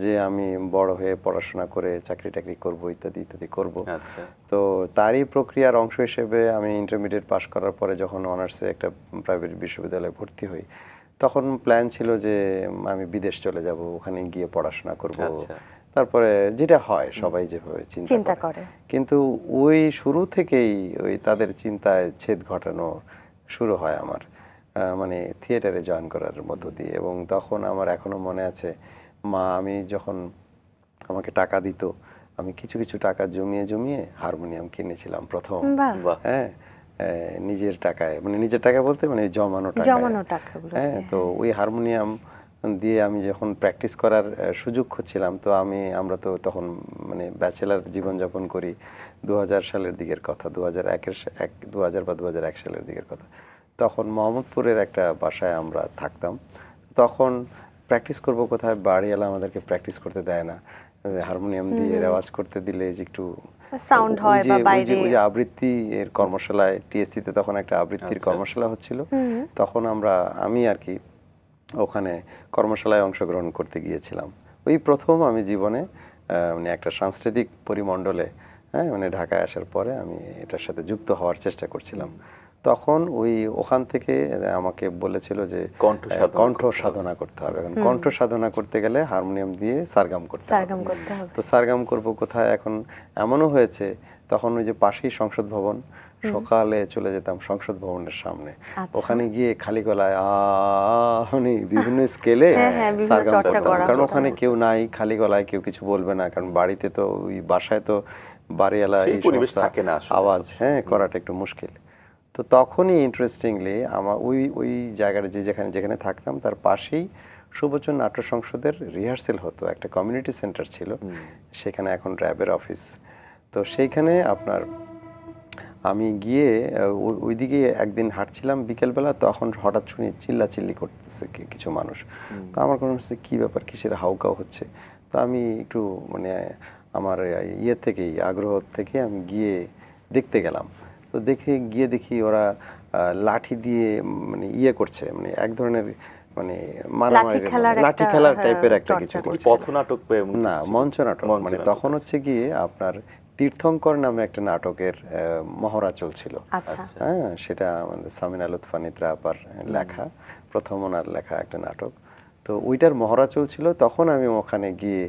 যে আমি বড় হয়ে পড়াশোনা করে চাকরি টাকরি করব, ইত্যাদি ইত্যাদি করব। আচ্ছা। তো তারই প্রক্রিয়ার অংশ হিসেবে আমি ইন্টারমিডিয়েট পাশ করার পরে যখন অনার্সে একটা প্রাইভেট বিশ্ববিদ্যালয়ে ভর্তি হই, তখন প্ল্যান ছিল যে আমি বিদেশ চলে যাব, ওখানে গিয়ে পড়াশোনা করব। আচ্ছা। তারপরে যেটা হয় সবাই যেভাবে চিন্তা করে, কিন্তু ওই শুরু থেকেই ওই তাদের চিন্তায় ছেদ ঘটানো শুরু হয় আমার, মানে থিয়েটারে জয়েন করার মধ্য দিয়ে। এবং তখন আমার এখনো মনে আছে, মা আমি যখন আমাকে টাকা দিত, আমি কিছু কিছু টাকা জমিয়ে জমিয়ে হারমোনিয়াম কিনেছিলাম প্রথম। বাহ। হ্যাঁ, নিজের টাকায়, মানে নিজের টাকা বলতে মানে জমানো টাকাগুলো হ্যাঁ, দিয়ে, তো ওই হারমোনিয়াম দিয়ে আমি যখন প্র্যাকটিস করার সুযোগ হচ্ছিলাম, তো আমরা তো তখন মানে ব্যাচেলার জীবনযাপন করি, 2000 সালের দিকের কথা, 2000 বা 2001 সালের দিকের কথা। তখন মোহাম্মদপুরের একটা বাসায় আমরা থাকতাম। তখন প্র্যাকটিস করব কোথায়, বাড়িওয়ালা আমাদেরকে প্র্যাকটিস করতে দেয় না। হারমোনিয়াম দিয়ে রেওয়াজ করতে দিলে যে একটু সাউন্ড হয় বা বাইরে, ওই যে আবৃত্তি এর কর্মশালায়, টিএসসি তে তখন একটা আবৃত্তির কর্মশালা হচ্ছিল, তখন আমি আর কি ওখানে কর্মশালায় অংশগ্রহণ করতে গিয়েছিলাম। ওই প্রথম আমি জীবনে মানে একটা সাংস্কৃতিক পরিমণ্ডলে, হ্যাঁ, মানে ঢাকায় আসার পরে আমি এটার সাথে যুক্ত হওয়ার চেষ্টা করছিলাম। তখন ওখান থেকে আমাকে বলেছিল যে কণ্ঠ সাধনা করতে হবে। এখন কণ্ঠ সাধনা করতে গেলে হারমোনিয়াম দিয়ে সারগাম করতে হবে। তো সারগাম করব কোথায়? এখন এমনও হয়েছে, তখন ওই যে পাশেই সংসদ ভবন, সকালে চলে যেতাম সংসদ ভবনের সামনে, ওখানে গিয়ে খালি গলায় মানে বিভিন্ন স্কেলে সারগাম করতাম। কারণ ওখানে কেউ নাই, খালি গলায় কেউ কিছু বলবে না, কারণ বাড়িতে তো ওই বাসায় তো বাড়িওয়ালা এই পরিবেশ সমস্ত থাকে না আওয়াজ করাটা একটু মুশকিল। তো তখনই ইন্টারেস্টিংলি আমার ওই জায়গাটা যেখানে থাকতাম তার পাশেই সুবচন নাট্য সংসদের রিহার্সেল হতো, একটা কমিউনিটি সেন্টার ছিল সেখানে, এখন র্যাবের অফিস। তো সেইখানে আমি গিয়ে ওইদিকে একদিন হাঁটছিলাম বিকেলবেলা, তখন হঠাৎ শুনি চিল্লাচিল্লি করতেছে কিছু মানুষ। তো আমার মনে হচ্ছে কি ব্যাপার, কিসের হাউকাউ হচ্ছে। তো আমি একটু মানে আমার আগ্রহ থেকে আমি গিয়ে দেখতে গেলাম। তো দেখি ওরা লাঠি দিয়ে মানে করছে, মানে এক ধরনের মানে লাঠি খেলার টাইপের একটা কিছু করছে। পথনাটক না, মঞ্চ নাটক। মানে তখন হচ্ছে গিয়ে আপনার তীর্থঙ্কর নামে একটা নাটকের মহড়া চলছিল। হ্যাঁ, সেটা আমাদের সামিনা লুৎফা নিত্রা আপার লেখা, প্রথম ওনার লেখা একটা নাটক। তো ওইটার মহড়া চলছিল। তখন আমি ওখানে গিয়ে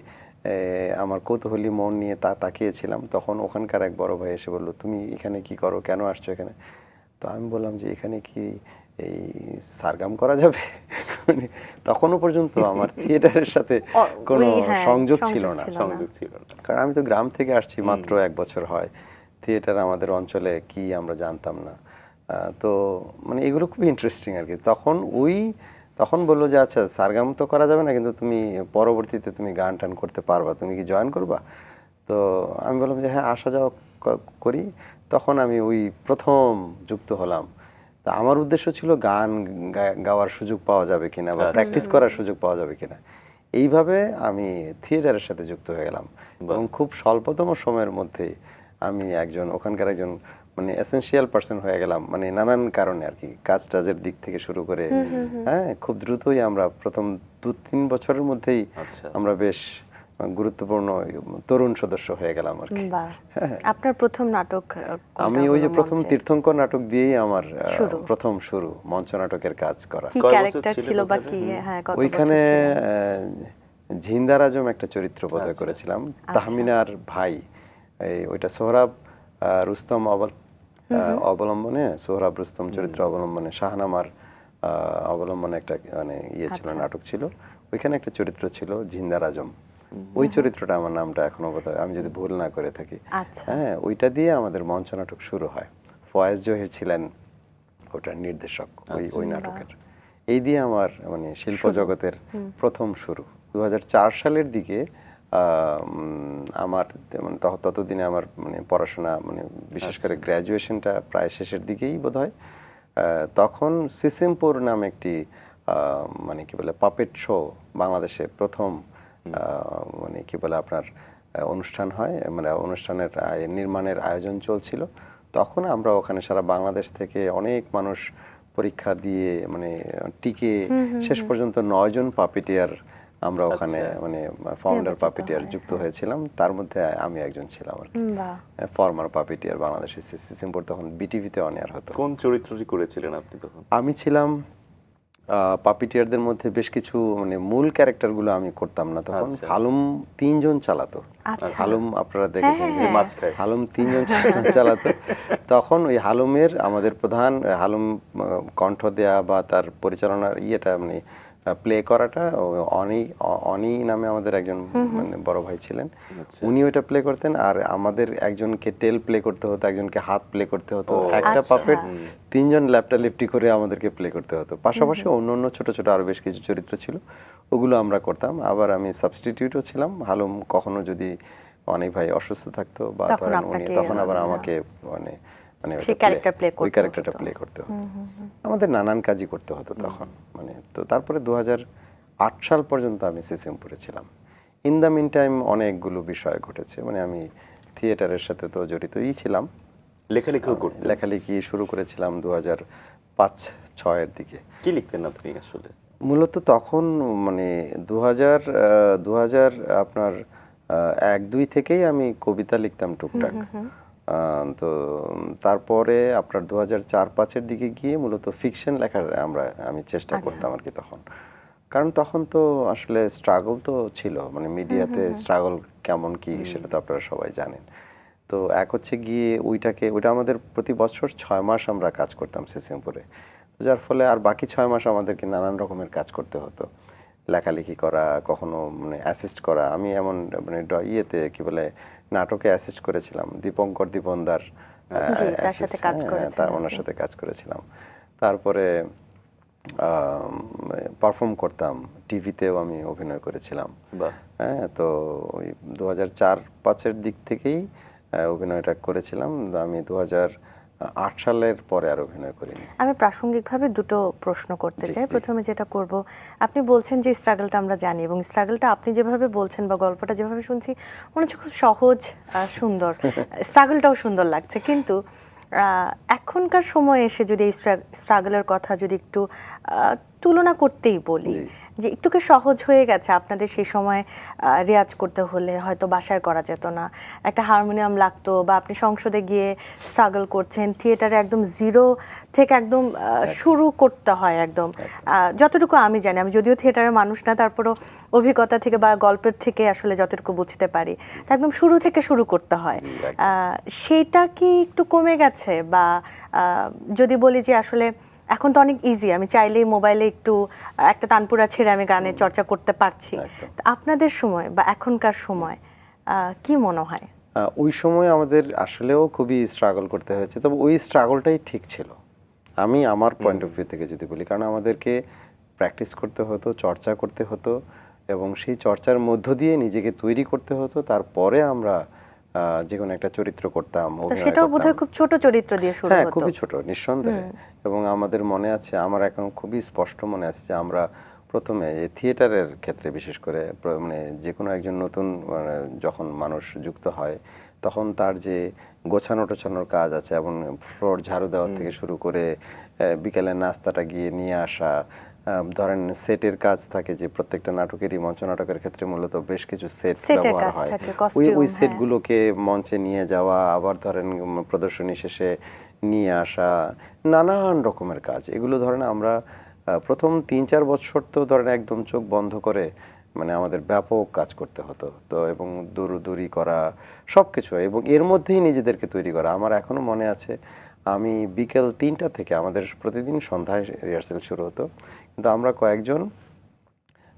আমার কৌতূহলী মন নিয়ে তাকিয়েছিলাম। তখন ওখানকার এক বড় ভাই এসে বললো, তুমি এখানে কি করো, কেন আসছো এখানে? তো আমি বললাম যে এখানে কি এই সারগাম করা যাবে? মানে তখনও পর্যন্ত আমার থিয়েটারের সাথে কোনো সংযোগ ছিল না। কারণ আমি তো গ্রাম থেকে আসছি, মাত্র 1 বছর হয়। থিয়েটার আমাদের অঞ্চলে কি আমরা জানতাম না। তো মানে এগুলো খুব ইন্টারেস্টিং আর কি। তখন বললো যে আচ্ছা, সারগাম তো করা যাবে না, কিন্তু তুমি পরবর্তীতে তুমি গান টান করতে পারবা, তুমি কি জয়েন করবা? তো আমি বললাম যে হ্যাঁ, আসা যাওয়া করি। তখন আমি ওই প্রথম যুক্ত হলাম। তা আমার উদ্দেশ্য ছিল গান গাওয়ার সুযোগ পাওয়া যাবে কিনা বা প্র্যাকটিস করার সুযোগ পাওয়া যাবে কিনা। এইভাবে আমি থিয়েটারের সাথে যুক্ত হয়ে গেলাম এবং খুব স্বল্পতম সময়ের মধ্যে আমি ওখানকার একজন মানে এসেনশিয়াল পার্সন হয়ে গেলাম, মানে নানান কারণে আর কি, কাজ টাজের দিক থেকে শুরু করে। হ্যাঁ, খুব দ্রুতই আমরা প্রথম 2-3 বছরের মধ্যেই আমরা বেশ গুরুত্বপূর্ণ তরুণ সদস্য হয়ে গেলাম আর কি। বাহ, আপনার প্রথম নাটক কোনটা আমি ওই যে হলো প্রথম মঞ্চে? তীর্থঙ্কর নাটক দিয়েই আমার শুরু। প্রথম শুরু মঞ্চ নাটকের কাজ করা। কি কয় বছর ক্যারেক্টার ছিলেন ছিল বা ওখানে? কি, হ্যাঁ, কত বছর ওইখানে ছিলেন? ঝিন্দার আজম একটা চরিত্র বোধহয় করেছিলাম, তাহমিনার ভাই। ওইটা সোহরাব রুস্তম অবলম্বনে, সোহরাব রুস্তম চরিত্র অবলম্বনে, শাহনামার অবলম্বনে একটা মানে ছিল, নাটক ছিল। ওইখানে একটা চরিত্র ছিল ঝিন্দার আজম। ওই চরিত্রটা, আমার নামটা এখনো বোধহয়, আমি যদি ভুল না করে থাকি। হ্যাঁ, ওইটা দিয়ে আমাদের মঞ্চ নাটক শুরু হয়। ফয়েজ জহির ছিলেন ওটার নির্দেশক ওই নাটকের। এই দিয়ে আমার মানে শিল্প জগতের প্রথম শুরু। 2004 সালের দিকে আমার মানে ততদিনে আমার মানে পড়াশোনা মানে বিশেষ করে গ্র্যাজুয়েশনটা প্রায় শেষের দিকেই বোধহয়। তখন সিসিমপুর নামে একটি মানে কি বলে পাপেট শো বাংলাদেশে প্রথম মানে কি বলে আপনার অনুষ্ঠান হয়, মানে অনুষ্ঠানের নির্মাণের আয়োজন চলছিল। তখন আমরা ওখানে সারা বাংলাদেশ থেকে অনেক মানুষ পরীক্ষা দিয়ে মানে টিকে শেষ পর্যন্ত 9 জন পাপিটিয়ার আমরা ওখানে মানে ফাউন্ডার পাপিটিয়ার যুক্ত হয়েছিলাম। তার মধ্যে আমি একজন ছিলাম আর কি, ফর্মার পাপিটিয়ার। বাংলাদেশের সিসিমপুর তখন বিটিভিতে অন এয়ার হতো। কোন চরিত্রটি করেছিলেন আপনি তখন? আমি ছিলাম পাপিটিয়ারদের মধ্যে বেশ কিছু মানে মূল ক্যারেক্টারগুলো আমি করতাম না তখন। হালুম 3 জন চালাতো। হালুম আপনারা দেখেছেন যে হালুম 3 জন চালাতো। তখন ওই হালুমের আমাদের প্রধান হালুম কণ্ঠ দেয়া বা তার পরিচালনার ইয়েটা মানে প্লে করাটা অনি নামে আমাদের একজন মানে বড় ভাই ছিলেন, উনি ওইটা প্লে করতেন। আর আমাদের একজনকে টেল প্লে করতে হতো, একজনকে হাত প্লে করতে হতো। একটা পাপেট 3 জন লেপটি করে আমাদেরকে প্লে করতে হতো। পাশাপাশি অন্য ছোট ছোট আরো বেশ কিছু চরিত্র ছিল, ওগুলো আমরা করতাম। আবার আমি সাবস্টিটিউটও ছিলাম। হালুম কখনো যদি অনেক ভাই অসুস্থ থাকতো বা ধরেন উনি, তখন আবার আমাকে মানে ওই ক্যারেক্টারটা প্লে করতে হতো। আমাদের নানান কাজই করতে হতো তখন মানে। তো তারপরে 2008 সাল পর্যন্ত আমি সিসিমপুরে ছিলাম। ইন দ্য মিন টাইম অনেকগুলো বিষয় ঘটেছে, মানে আমি থিয়েটারের সাথে তো জড়িতই ছিলাম, লেখালেখি শুরু করেছিলাম 2005-06 এর দিকে। কি লিখতেন আপনি আসলে? মূলত তখন মানে 2000 আপনার 1-2 থেকেই আমি কবিতা লিখতাম টুকটাক। তো তারপরে আপনার 2004-05 দিকে গিয়ে মূলত ফিকশন লেখার আমি চেষ্টা করতাম আর কি তখন। কারণ তখন তো আসলে স্ট্রাগল তো ছিল, মানে মিডিয়াতে স্ট্রাগল কেমন কি সেটা তো আপনারা সবাই জানেন। তো এক হচ্ছে গিয়ে ওইটা আমাদের প্রতি বছর 6 মাস আমরা কাজ করতাম সিসিমপুরে, যার ফলে আর বাকি 6 মাস আমাদেরকে নানান রকমের কাজ করতে হতো। লেখালেখি করা, কখনো মানে অ্যাসিস্ট করা। আমি এমন মানে ইয়েতে কি বলে নাটকে অ্যাসিস্ট করেছিলাম, দীপনদার ওনার সাথে কাজ করেছিলাম। তারপরে পারফর্ম করতাম, টিভিতেও আমি অভিনয় করেছিলাম। হ্যাঁ, তো ওই 2004-05 দিক থেকেই অভিনয়টা করেছিলাম। আমি 2008 সালের পরে আর অভিনয় করিনি। আমি প্রাসঙ্গিকভাবে দুটো প্রশ্ন করতে চাই। প্রথমে যেটা করব, আপনি বলছেন যে স্ট্রাগলটা আমরা জানি, এবং স্ট্রাগলটা আপনি যেভাবে বলছেন বা গল্পটা যেভাবে শুনছি মনে হচ্ছে খুব সহজ, সুন্দর। স্ট্রাগলটাও সুন্দর লাগছে, কিন্তু এখনকার সময়ে এসে যদি এই স্ট্রাগলের কথা যদি একটু তুলনা করতেই বলি, যে একটু কি সহজ হয়ে গেছে আপনাদের সেই সময়? রেয়াজ করতে হলে হয়তো বাসায় করা যেত না, একটা হারমোনিয়াম লাগতো, বা আপনি সংসদে গিয়ে স্ট্রাগল করছেন, থিয়েটারে একদম জিরো থেকে একদম শুরু করতে হয় একদম। যতটুকু আমি জানি, আমি যদিও থিয়েটারের মানুষ না, তারপরও অভিজ্ঞতা থেকে বা গল্পের থেকে আসলে যতটুকু বুঝতে পারি, তা একদম শুরু থেকে শুরু করতে হয়। সেইটা কি একটু কমে গেছে? বা যদি বলি যে আসলে এখন তো অনেক ইজি, আমি চাইলেই মোবাইলে একটু একটা তানপুরা ছেড়ে আমি গানে চর্চা করতে পারছি। আপনাদের সময় বা এখনকার সময় কি মনে হয়? ওই সময় আমাদের আসলেও খুবই স্ট্রাগল করতে হয়েছে, তবে ওই স্ট্রাগলটাই ঠিক ছিল আমি আমার পয়েন্ট অফ ভিউ থেকে যদি বলি। কারণ আমাদেরকে প্র্যাকটিস করতে হতো, চর্চা করতে হতো, এবং সেই চর্চার মধ্য দিয়ে নিজেকে তৈরি করতে হতো। তারপরে আমরা যে কোনো একটা চরিত্র করতাম, তো অভিনয় সেটাও করতাম। বোধহয় খুব ছোট চরিত্র দিয়ে শুরু হ্যাঁ, হতো। খুবই ছোট, নিঃসন্দেহে। এবং আমাদের মনে আছে, আমার এখন খুবই স্পষ্ট মনে আছে যে আমরা প্রথমে এই থিয়েটারের ক্ষেত্রে বিশেষ করে মানে যে কোনো একজন নতুন মানে যখন মানুষ যুক্ত হয় তখন তার যে গোছানো টোছানোর কাজ আছে এবং ফ্লোর ঝাড়ু দেওয়ার থেকে শুরু করে বিকেলে নাস্তাটা গিয়ে নিয়ে আসা, ধরেন সেটের কাজ থাকে যে প্রত্যেকটা নাটকেরই, মঞ্চ নাটকের ক্ষেত্রে মূলত বেশ কিছু সেট সেটের ব্যবহার কাজ হয়। থাকে, ওই কস্টিউম, ওই হ্যাঁ। সেটগুলোকে মঞ্চে নিয়ে যাওয়া, আবার ধরেন প্রদর্শনী শেষে নিয়ে আসা, নানান রকমের কাজ। এগুলো ধরেন আমরা প্রথম 3-4 বছর তো ধরেন একদম চোখ বন্ধ করে মানে আমাদের ব্যাপক কাজ করতে হতো তো, এবং দূরদূরি করা সব কিছু, এবং এর মধ্যেই নিজেদেরকে তৈরি করা। আমার এখনো মনে আছে আমি বিকেল 3টা থেকে, আমাদের প্রতিদিন সন্ধ্যায় রিহার্সেল শুরু হতো, কিন্তু আমরা কয়েকজন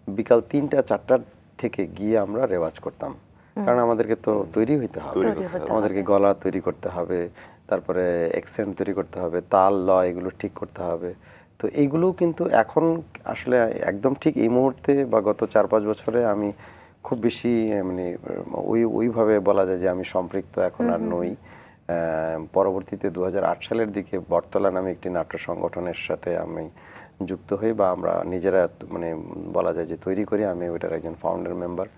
বিকাল 3টা-4টার থেকে গিয়ে আমরা রেওয়াজ করতাম, কারণ আমাদেরকে তো তৈরি হইতে হবে, তৈরি হতে আমাদেরকে হবে। গলা তৈরি করতে হবে, তারপরে অ্যাকসেন্ট তৈরি করতে হবে, তাল লয় এগুলো ঠিক করতে হবে। তো এইগুলো কিন্তু এখন আসলে একদম ঠিক এই মুহূর্তে বা গত 4-5 বছরে আমি খুব বেশি মানে ওইভাবে বলা যায় যে আমি সম্পৃক্ত এখন আর নই। পরবর্তীতে 2008 সালের দিকে বটতলা নামে একটি নাট্য সংগঠনের সাথে আমি যুক্ত হই, বা আমরা নিজেরা মানে বলা যায় যে তৈরি করি, আমি ওইটার একজন ফাউন্ডার মেম্বার।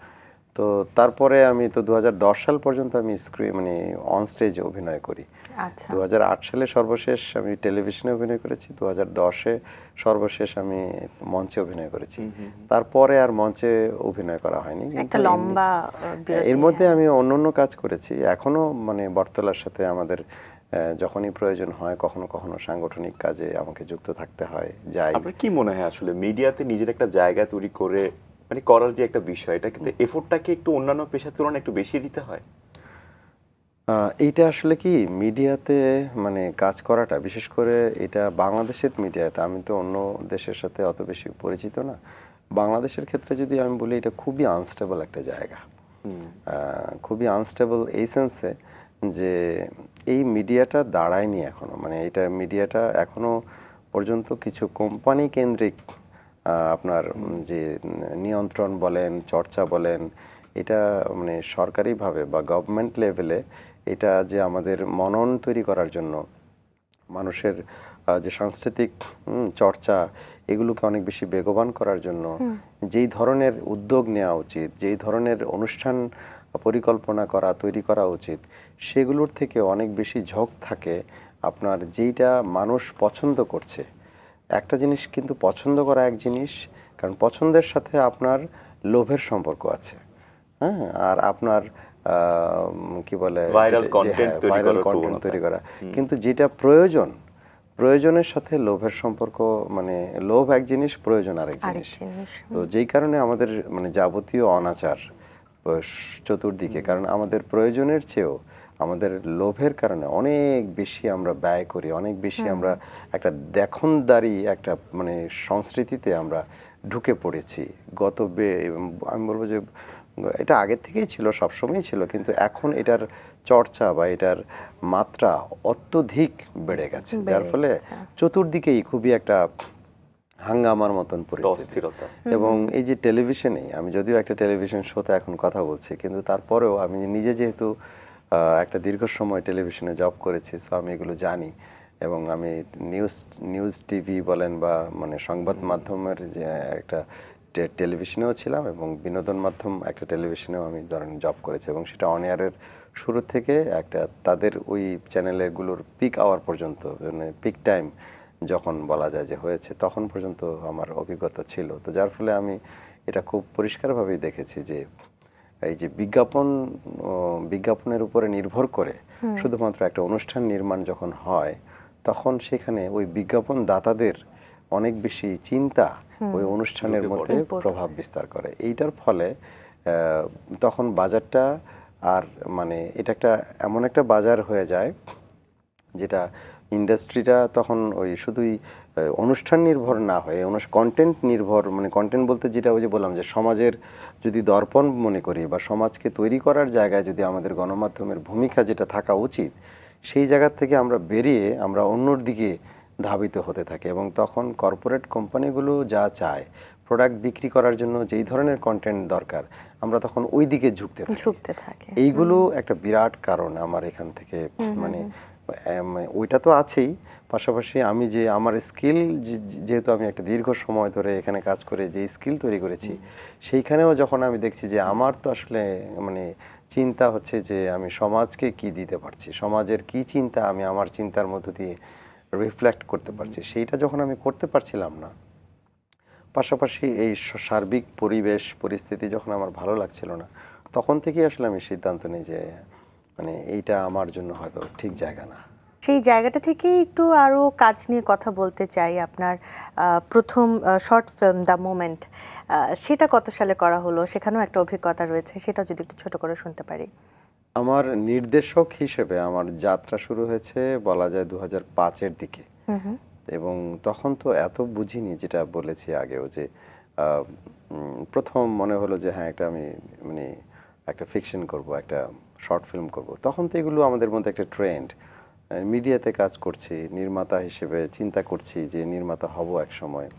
তো তারপরে আমি তো 2010 সাল পর্যন্ত আমি মানে অন স্টেজে অভিনয় করি। আচ্ছা। 2008 সালে সর্বশেষ আমি টেলিভিশনে অভিনয় করেছি, 2010-এ সর্বশেষ আমি মঞ্চে অভিনয় করেছি। তারপরে আর মঞ্চে অভিনয় করা হয়নি। একটা কিন্তু লম্বা বিরতি, এর মধ্যে হ্যাঁ। আমি অন্য কাজ করেছি এখনো, মানে বটতলার সাথে আমাদের যখনই প্রয়োজন হয় কখনো কখনো সাংগঠনিক কাজে আমাকে যুক্ত থাকতে হয়, যাই। আপনার কি মনে হয় আসলে মিডিয়াতে নিজের একটা জায়গা তৈরি করে মানে করার যে একটা বিষয়, এটা কিন্তু এফোর্টটাকে একটু অন্যান্য পেশার তুলনায় একটু বেশি দিতে হয়? এইটা আসলে কি মিডিয়াতে মানে কাজ করাটা, বিশেষ করে এটা বাংলাদেশের মিডিয়াটা, আমি তো অন্য দেশের সাথে অত বেশি পরিচিত না। বাংলাদেশের ক্ষেত্রে যদি আমি বলি, এটা খুবই আনস্টেবল একটা জায়গা। খুবই আনস্টেবল এই সেন্সে যে এই মিডিয়াটা দাঁড়ায়নি এখনো, মানে এটা মিডিয়াটা এখনো পর্যন্ত কিছু কোম্পানি কেন্দ্রিক আপনার যে নিয়ন্ত্রণ বলেন, চর্চা বলেন, এটা মানে সরকারিভাবে বা গভর্নমেন্ট লেভেলে এটা যে আমাদের মনন তৈরি করার জন্য, মানুষের যে সাংস্কৃতিক চর্চা, এগুলোকে অনেক বেশি বেগবান করার জন্য যেই ধরনের উদ্যোগ নেওয়া উচিত, যেই ধরনের অনুষ্ঠান পরিকল্পনা করা, তৈরি করা উচিত, সেগুলোর থেকে অনেক বেশি ঝোঁক থাকে আপনার যেইটা মানুষ পছন্দ করছে। একটা জিনিস কিন্তু পছন্দ করা এক জিনিস, কারণ পছন্দের সাথে আপনার লোভের সম্পর্ক আছে। হ্যাঁ, আর আপনার কি বলে, ভাইরাল কন্টেন্ট তৈরি ভাইরাল করার কন্টেন্ট প্রবণতা। তৈরি করা, কিন্তু যেটা প্রয়োজন, প্রয়োজনের সাথে লোভের সম্পর্ক, মানে লোভ এক জিনিস, প্রয়োজন আরেক আরেক জিনিস। জিনিস। তো যেই কারণে আমাদের মানে যাবতীয় অনাচার চতুর্দিকে, কারণ আমাদের প্রয়োজনের চেয়েও আমাদের লোভের কারণে অনেক বেশি আমরা ব্যয় করি, অনেক বেশি আমরা একটা দেখনদারি একটা মানে সংস্কৃতিতে আমরা ঢুকে পড়েছি। আমি বলবো যে এটা আগের থেকেই ছিল, সবসময়ই ছিল, কিন্তু এখন এটার চর্চা বা এটার মাত্রা অত্যধিক বেড়ে গেছে, যার ফলে চতুর্দিকেই খুবই একটা হাঙ্গামার মতন পরিস্থিতি। অস্থিরতা। এবং এই যে টেলিভিশনে, আমি যদিও একটা টেলিভিশন শোতে এখন কথা বলছি, কিন্তু তারপরেও আমি নিজে যেহেতু একটা দীর্ঘ সময় টেলিভিশনে জব করেছি, সো আমি এগুলো জানি। এবং আমি নিউজ টিভি বলেন বা মানে সংবাদ মাধ্যমের যে একটা টেলিভিশনেও ছিলাম, এবং বিনোদন মাধ্যম একটা টেলিভিশনেও আমি ধরেন জব করেছি, এবং সেটা অন এয়ারের শুরু থেকে একটা তাদের ওই চ্যানেলগুলোর পিক আওয়ার পর্যন্ত, মানে পিক টাইম যখন বলা যায় যে হয়েছে, তখন পর্যন্ত আমার অভিজ্ঞতা ছিল। তো যার ফলে আমি এটা খুব পরিষ্কারভাবেই দেখেছি যে এই যে বিজ্ঞাপনের উপরে নির্ভর করে শুধুমাত্র একটা অনুষ্ঠান নির্মাণ যখন হয়, তখন সেখানে ওই বিজ্ঞাপন দাতাদের অনেক বেশি চিন্তা ওই অনুষ্ঠানের মধ্যে প্রভাব বিস্তার করে। এইটার ফলে তখন বাজারটা আর মানে এটা একটা এমন একটা বাজার হয়ে যায় যেটা ইন্ডাস্ট্রিটা তখন ওই শুধুই অনুষ্ঠান নির্ভর না হয়ে কন্টেন্ট নির্ভর, মানে কন্টেন্ট বলতে যেটা ওই যে বললাম যে সমাজের যদি দর্পণ মনে করি বা সমাজকে তৈরি করার জায়গায় যদি আমাদের গণমাধ্যমের ভূমিকা যেটা থাকা উচিত, সেই জায়গা থেকে আমরা বেরিয়ে আমরা অন্যর দিকে ধাবিত হতে থাকি। এবং তখন কর্পোরেট কোম্পানিগুলো যা চায়, প্রোডাক্ট বিক্রি করার জন্য যেই ধরনের কন্টেন্ট দরকার আমরা তখন ওই দিকে ঝুঁকতে থাকে। এইগুলো একটা বিরাট কারণ আমার এখান থেকে মানে ওইটা তো আছেই, পাশাপাশি আমি যে আমার স্কিল, যেহেতু আমি একটা দীর্ঘ সময় ধরে এখানে কাজ করে যে স্কিল তৈরি করেছি, সেইখানেও যখন আমি দেখছি যে আমার তো আসলে মানে চিন্তা হচ্ছে যে আমি সমাজকে কি দিতে পারছি, সমাজের কি চিন্তা আমি আমার চিন্তার মধ্য দিয়ে রিফ্লেক্ট করতে পারছি, সেইটা যখন আমি করতে পারছিলাম না, পাশাপাশি এই সার্বিক পরিবেশ পরিস্থিতি যখন আমার ভালো লাগছিল না, তখন থেকেই আসলে আমি সিদ্ধান্ত নিই যে মানে এইটা আমার জন্য হয়তো ঠিক জায়গা না। সেই জায়গাটা থেকেই একটু আরো কাজ নিয়ে কথা বলতে চাই। আপনার প্রথম শর্ট ফিল্ম দ্য মোমেন্ট, সেটা কত সালে করা হলো? সেখানেও একটা অভিজ্ঞতা রয়েছে, সেটা যদি একটু ছোট করে শুনতে পারি। আমার নির্দেশক হিসেবে আমার যাত্রা শুরু হয়েছে বলা যায় 2005-এর দিকে, এবং তখন তো এত বুঝিনি, যেটা বলেছি আগেও যে প্রথম মনে হলো যে হ্যাঁ একটা আমি মানে একটা ফিকশন করব, একটা শর্ট ফিল্ম করব। তখন তো এগুলো আমাদের মধ্যে একটা ট্রেন্ড, মিডিয়াতে কাজ করছি, নির্মাতা হিসেবে চিন্তা করছি যে নির্মাতা হব এক সময়।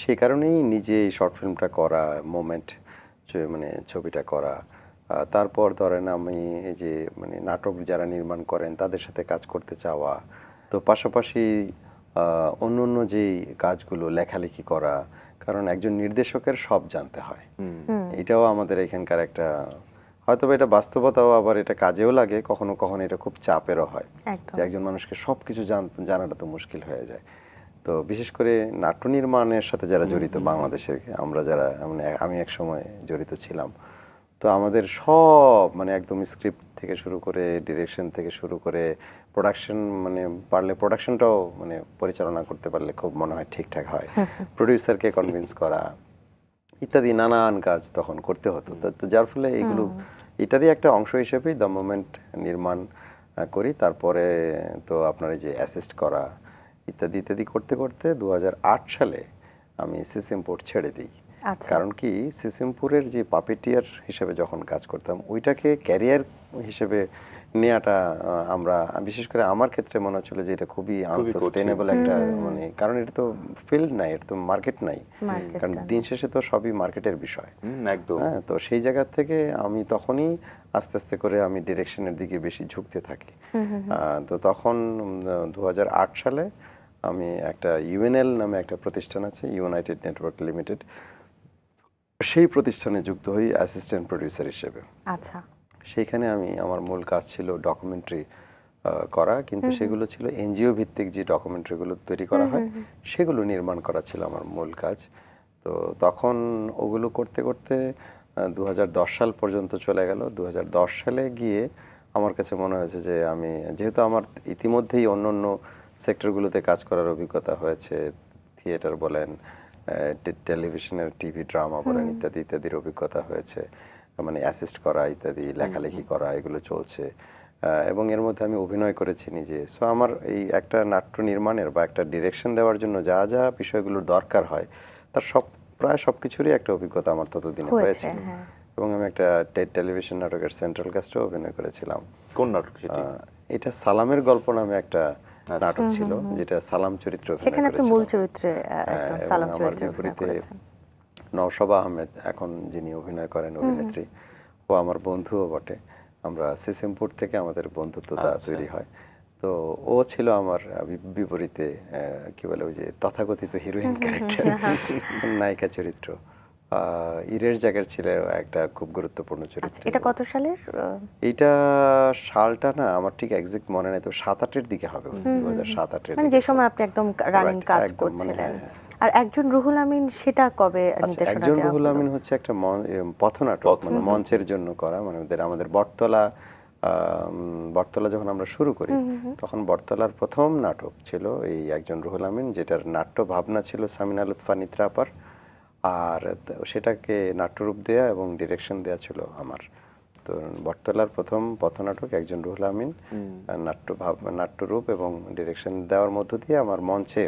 সেই কারণেই নিজে এই শর্ট ফিল্মটা করা, মোমেন্ট মানে ছবিটা করা। তারপর ধরেন আমি এই যে মানে নাটক যারা নির্মাণ করেন তাদের সাথে কাজ করতে চাওয়া, তো পাশাপাশি অন্য অন্য যেই কাজগুলো লেখালেখি করা, কারণ একজন নির্দেশকের সব জানতে হয়। এটাও আমাদের এখানকার একটা, হয়তো এটা বাস্তবতাও, আবার এটা কাজেও লাগে, কখনো কখনো এটা খুব চাপেরও হয় যে একজন মানুষকে সব কিছু জানাটা তো মুশকিল হয়ে যায়। তো বিশেষ করে নাট্য নির্মাণের সাথে যারা জড়িত বাংলাদেশে, আমরা যারা মানে আমি এক সময় জড়িত ছিলাম, তো আমাদের সব মানে একদম স্ক্রিপ্ট থেকে শুরু করে ডিরেকশন থেকে শুরু করে প্রোডাকশন, মানে পারলে প্রোডাকশনটাও মানে পরিচালনা করতে পারলে খুব মনে হয় ঠিকঠাক হয়, প্রডিউসারকে কনভিন্স করা ইত্যাদি নানান কাজ তখন করতে হতো। তো যার ফলে এগুলো এটারই একটা অংশ হিসেবেই দ্য মোমেন্ট নির্মাণ করি। তারপরে তো আপনার এই যে অ্যাসিস্ট করা ইত্যাদি ইত্যাদি করতে করতে 2008 সালে আমি সিসিমপুর ছেড়ে দিই। কারণ কি, সিসিমপুরের যে পাপেটিয়ার হিসেবে যখন কাজ করতাম, ওইটাকে ক্যারিয়ার হিসেবে নেওয়াটা আমরা, বিশেষ করে আমার ক্ষেত্রে মনে হচ্ছিল যে এটা খুবই আনসাস্টেনেবল একটা মানে, কারণ এটা তো ফিল্ড নাই, এটা তো মার্কেট নাই, কারণ দিন শেষে তো সবই মার্কেটের বিষয়। একদম। হ্যাঁ, তো সেই জায়গা থেকে আমি তখনই আস্তে আস্তে করে আমি ডিরেকশনের দিকে বেশি ঝুঁকতে থাকি। তো তখন 2008 সালে আমি একটা ইউএনএল নামে একটা প্রতিষ্ঠান আছে, ইউনাইটেড নেটওয়ার্ক লিমিটেড, সেই প্রতিষ্ঠানে যুক্ত হই অ্যাসিস্ট্যান্ট প্রডিউসার হিসেবে। আচ্ছা। সেইখানে আমি, আমার মূল কাজ ছিল ডকুমেন্টারি করা, কিন্তু সেগুলো ছিল এনজিও ভিত্তিক যে ডকুমেন্টারিগুলো তৈরি করা হয় সেগুলো নির্মাণ করা ছিল আমার মূল কাজ। তো তখন ওগুলো করতে করতে 2010 সাল পর্যন্ত চলে গেল। 2010 সালে গিয়ে আমার কাছে মনে হয়েছে যে আমি, যেহেতু আমার ইতিমধ্যেই অন্য অন্য সেক্টরগুলোতে কাজ করার অভিজ্ঞতা হয়েছে, থিয়েটার বলেন, টেলিভিশনের টিভি ড্রামা বলেন, ইত্যাদি ইত্যাদির অভিজ্ঞতা হয়েছে, মানে অ্যাসিস্ট করা ইত্যাদি, লেখালেখি করা, এগুলো চলছে, এবং এর মধ্যে আমি অভিনয় করেছি নিজে। সো আমার এই একটা নাট্য নির্মাণের বা একটা ডিরেকশন দেওয়ার জন্য যা যা বিষয়গুলোর দরকার হয়, তার প্রায় সব কিছুরই একটা অভিজ্ঞতা আমার ততদিনে হয়েছিল। এবং আমি একটা টেলিভিশন নাটকের সেন্ট্রাল কাস্টেও অভিনয় করেছিলাম। কোন নাটক সেটি? এটা সালামের গল্প নামে একটা নাটক ছিল, যেটা সালাম চরিত্রে অভিনয় সেখানে আপনি মূল চরিত্রে, একদম সালাম চরিত্রে অভিনয় করেছেন। নওশাবা আহমেদ এখন যিনি অভিনয় করেন, অভিনেত্রী, ও আমার বন্ধুও বটে। আমরা সিসিমপুর থেকে আমাদের বন্ধুত্বটা তৈরি হয়। তো ও ছিল আমার বিপরীতে, কি বলে ওই যে তথাকথিত হিরোইন ক্যারেক্টার, নায়িকা চরিত্র। ইরের জায়গার ছিল একটা খুব গুরুত্বপূর্ণ চরিত্র। এটা কত সালের? এইটা সালটা না আমার ঠিক এক্সাক্ট মনে নেই, তো 7-8-এর দিকে হবে, 2007-8-এর, মানে যে সময় আপনি একদম রানিং কাজ করছিলেন। আর একজন রুহুল আমিন, সেটা কবে নির্দেশনা দেওয়া হলো? একজন রুহুল আমিন হচ্ছে একটা পথনাটক, মানে মঞ্চের জন্য করা, মানে আমাদের বটতলা যখন আমরা শুরু করি, তখন বটতলার প্রথম নাটক ছিল এই একজন রুহুল আমিন, যেটার নাট্য ভাবনা ছিল সামিনা লুৎফা নিত্রাপার, আর সেটাকে নাট্যরূপ দেয়া এবং ডিরেকশন দেয়া ছিল আমার। তো বটতলার প্রথম পথনাটক একজন রুহুল আমিন, নাট্যরূপ এবং ডিরেকশন দেওয়ার মধ্য দিয়ে আমার মঞ্চে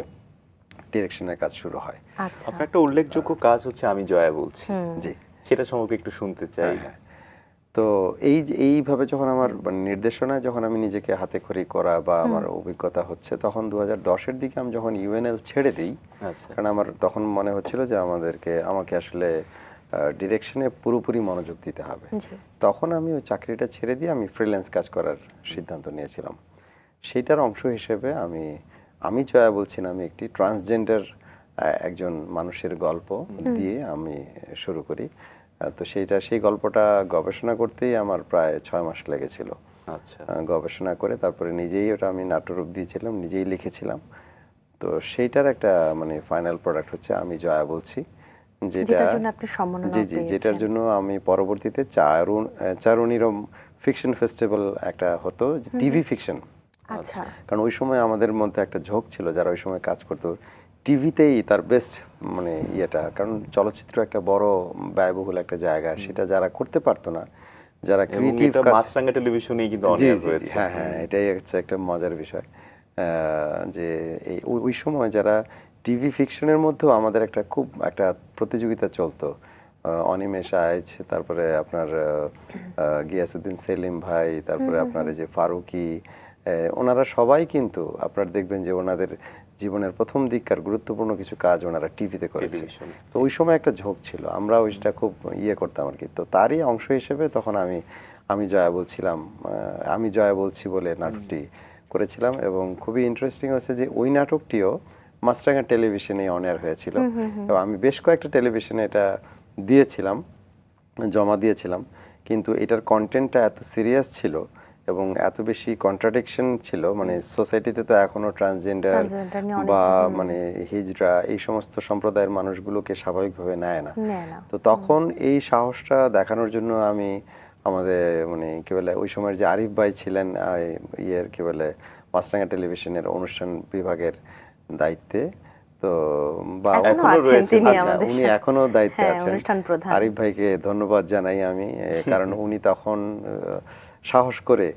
ডিরেকশনের কাজ শুরু হয়। আপনার একটা উল্লেখযোগ্য কাজ হচ্ছে আমি জয়া বলছি, জি, সেটা সম্পর্কে একটু শুনতে চাই। তো এইভাবে যখন আমার মানে নির্দেশনায় যখন আমি নিজেকে হাতে খড়ি করা বা আমার অভিজ্ঞতা হচ্ছে, তখন 2010-এর দিকে আমি যখন ইউএনএল ছেড়ে দিই, আচ্ছা। কারণ আমার তখন মনে হচ্ছিল যে আমাকে আসলে ডিরেকশনে পুরোপুরি মনোযোগ দিতে হবে। জি। তখন আমি ওই চাকরিটা ছেড়ে দিয়ে আমি ফ্রিল্যান্স কাজ করার সিদ্ধান্ত নিয়েছিলাম। সেইটার অংশ হিসেবে আমি জয়া বলছি না, আমি একটি ট্রান্সজেন্ডার একজন মানুষের গল্প দিয়ে আমি শুরু করি। তো সেই গল্পটা গবেষণা করতেই আমার প্রায় 6 মাস লেগেছিল। আচ্ছা। গবেষণা করে তারপরে নিজেই ওটা আমি নাট্যরূপ দিয়েছিলাম, নিজেই লিখেছিলাম। তো সেইটার একটা মানে ফাইনাল প্রোডাক্ট হচ্ছে আমি জয়া বলছি, যেটার জন্য আপনি সম্মাননা জি পেয়েছেন। যেটার জন্য আমি পরবর্তীতে চারুনিরম ফিকশন ফেস্টিভ্যাল একটা হতো, টিভি ফিকশন। আচ্ছা। কারণ ওই সময় আমাদের মধ্যে একটা ঝোঁক ছিল, যারা ওই সময় কাজ করতো টিভিতেই তার বেস্ট মানে ইয়েটা, কারণ চলচ্চিত্র একটা বড় ব্যয়বহুল একটা জায়গা, সেটা যারা করতে পারতো না, যারা এবং ক্রিয়েটিভ এটা কাজ। মাছরাঙা টেলিভিশনেই কিন্তু জি অনিয়ার জি হয়েছে। হ্যাঁ হ্যাঁ, এটাই হচ্ছে একটা মজার বিষয়, যে ওই সময় যারা টিভি ফিকশনের মধ্যেও আমাদের খুব একটা প্রতিযোগিতা চলতো। অনিমেষ আইচ, তারপরে আপনার গিয়াসউদ্দিন সেলিম ভাই, তারপরে আপনার এই যে ফারুকি, ওনারা সবাই কিন্তু আপনার দেখবেন যে ওনাদের জীবনের প্রথম দিককার গুরুত্বপূর্ণ কিছু কাজ ওনারা টিভিতে করেছে। টেলিভিশনে। তো ওই সময় একটা ঝোঁক ছিল, আমরা ওইটা খুব করতাম আর কি। তো তারই অংশ হিসেবে তখন আমি জয়া বলছিলাম, আমি জয়া বলছি বলে নাটকটি করেছিলাম। এবং খুবই ইন্টারেস্টিং হচ্ছে যে ওই নাটকটিও মাছরাঙা টেলিভিশনে অন এয়ার হয়েছিল, এবং আমি বেশ কয়েকটা টেলিভিশনে এটা দিয়েছিলাম, জমা দিয়েছিলাম। কিন্তু এটার কন্টেন্টটা এত সিরিয়াস ছিল এবং এত বেশি কন্ট্রাডিকশন ছিল, মানে সোসাইটিতে তো এখনো ট্রান্সজেন্ডার ট্রান্সজেন্ডার নিয়ে অনেক বা মানে হিজড়া এই সমস্ত সম্প্রদায়ের মানুষগুলোকে স্বাভাবিকভাবে নেয় না। নেয় না। তো তখন এই সাহসটা দেখানোর জন্য আমি আমাদের মানে কি বলে ওই সময়ের যে আরিফ ভাই ছিলেন কি বলে মাছরাঙা টেলিভিশনের অনুষ্ঠান বিভাগের দায়িত্বে, তো বা এখনো এখনো আছেন রয়েছে। তিনি আচ্ছা, আমাদের উনি সাথে। এখনো দায়িত্বে হ্যাঁ, আছেন। অনুষ্ঠান প্রধান। আরিফ ভাইকে ধন্যবাদ জানাই আমি, কারণ উনি তখন সাহস করে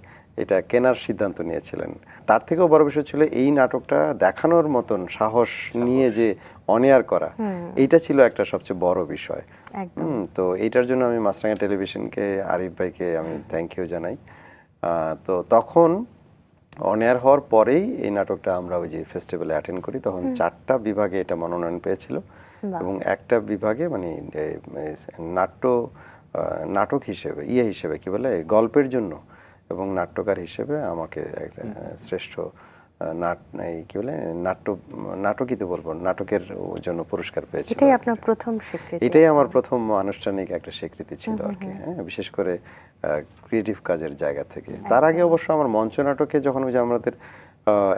এটা কেনার সিদ্ধান্ত নিয়েছিলেন। তার থেকেও বড় বিষয় ছিল এই নাটকটা দেখানোর মতন সাহস নিয়ে যে অনিয়ার করা, এইটা ছিল একটা সবচেয়ে বড় বিষয়। একদম। তো এইটার জন্য আমি মাছরাঙা টেলিভিশনকে, আরিফ ভাইকে আমি থ্যাংক ইউ জানাই। তো তখন অন এয়ার হওয়ার পরেই এই নাটকটা আমরা ওই যে ফেস্টিভ্যালে অ্যাটেন্ড করি, তখন 4টা বিভাগে এটা মনোনয়ন পেয়েছিল। বাহ। এবং একটা বিভাগে মানে নাটক হিসেবে হিসেবে কি বলে গল্পের জন্য এবং নাট্যকার হিসেবে আমাকে একটা শ্রেষ্ঠ কি বলে নাটকই তো বলবো, নাটকের জন্য পুরস্কার পেয়েছিল। এটাই আপনার প্রথম স্বীকৃতি? এটাই আমার প্রথম আনুষ্ঠানিক একটা স্বীকৃতি ছিল আর কি, হ্যাঁ, বিশেষ করে ক্রিয়েটিভ কাজের জায়গা থেকে। তার আগে অবশ্য আমার মঞ্চ নাটকে যখন ওই যে আমাদের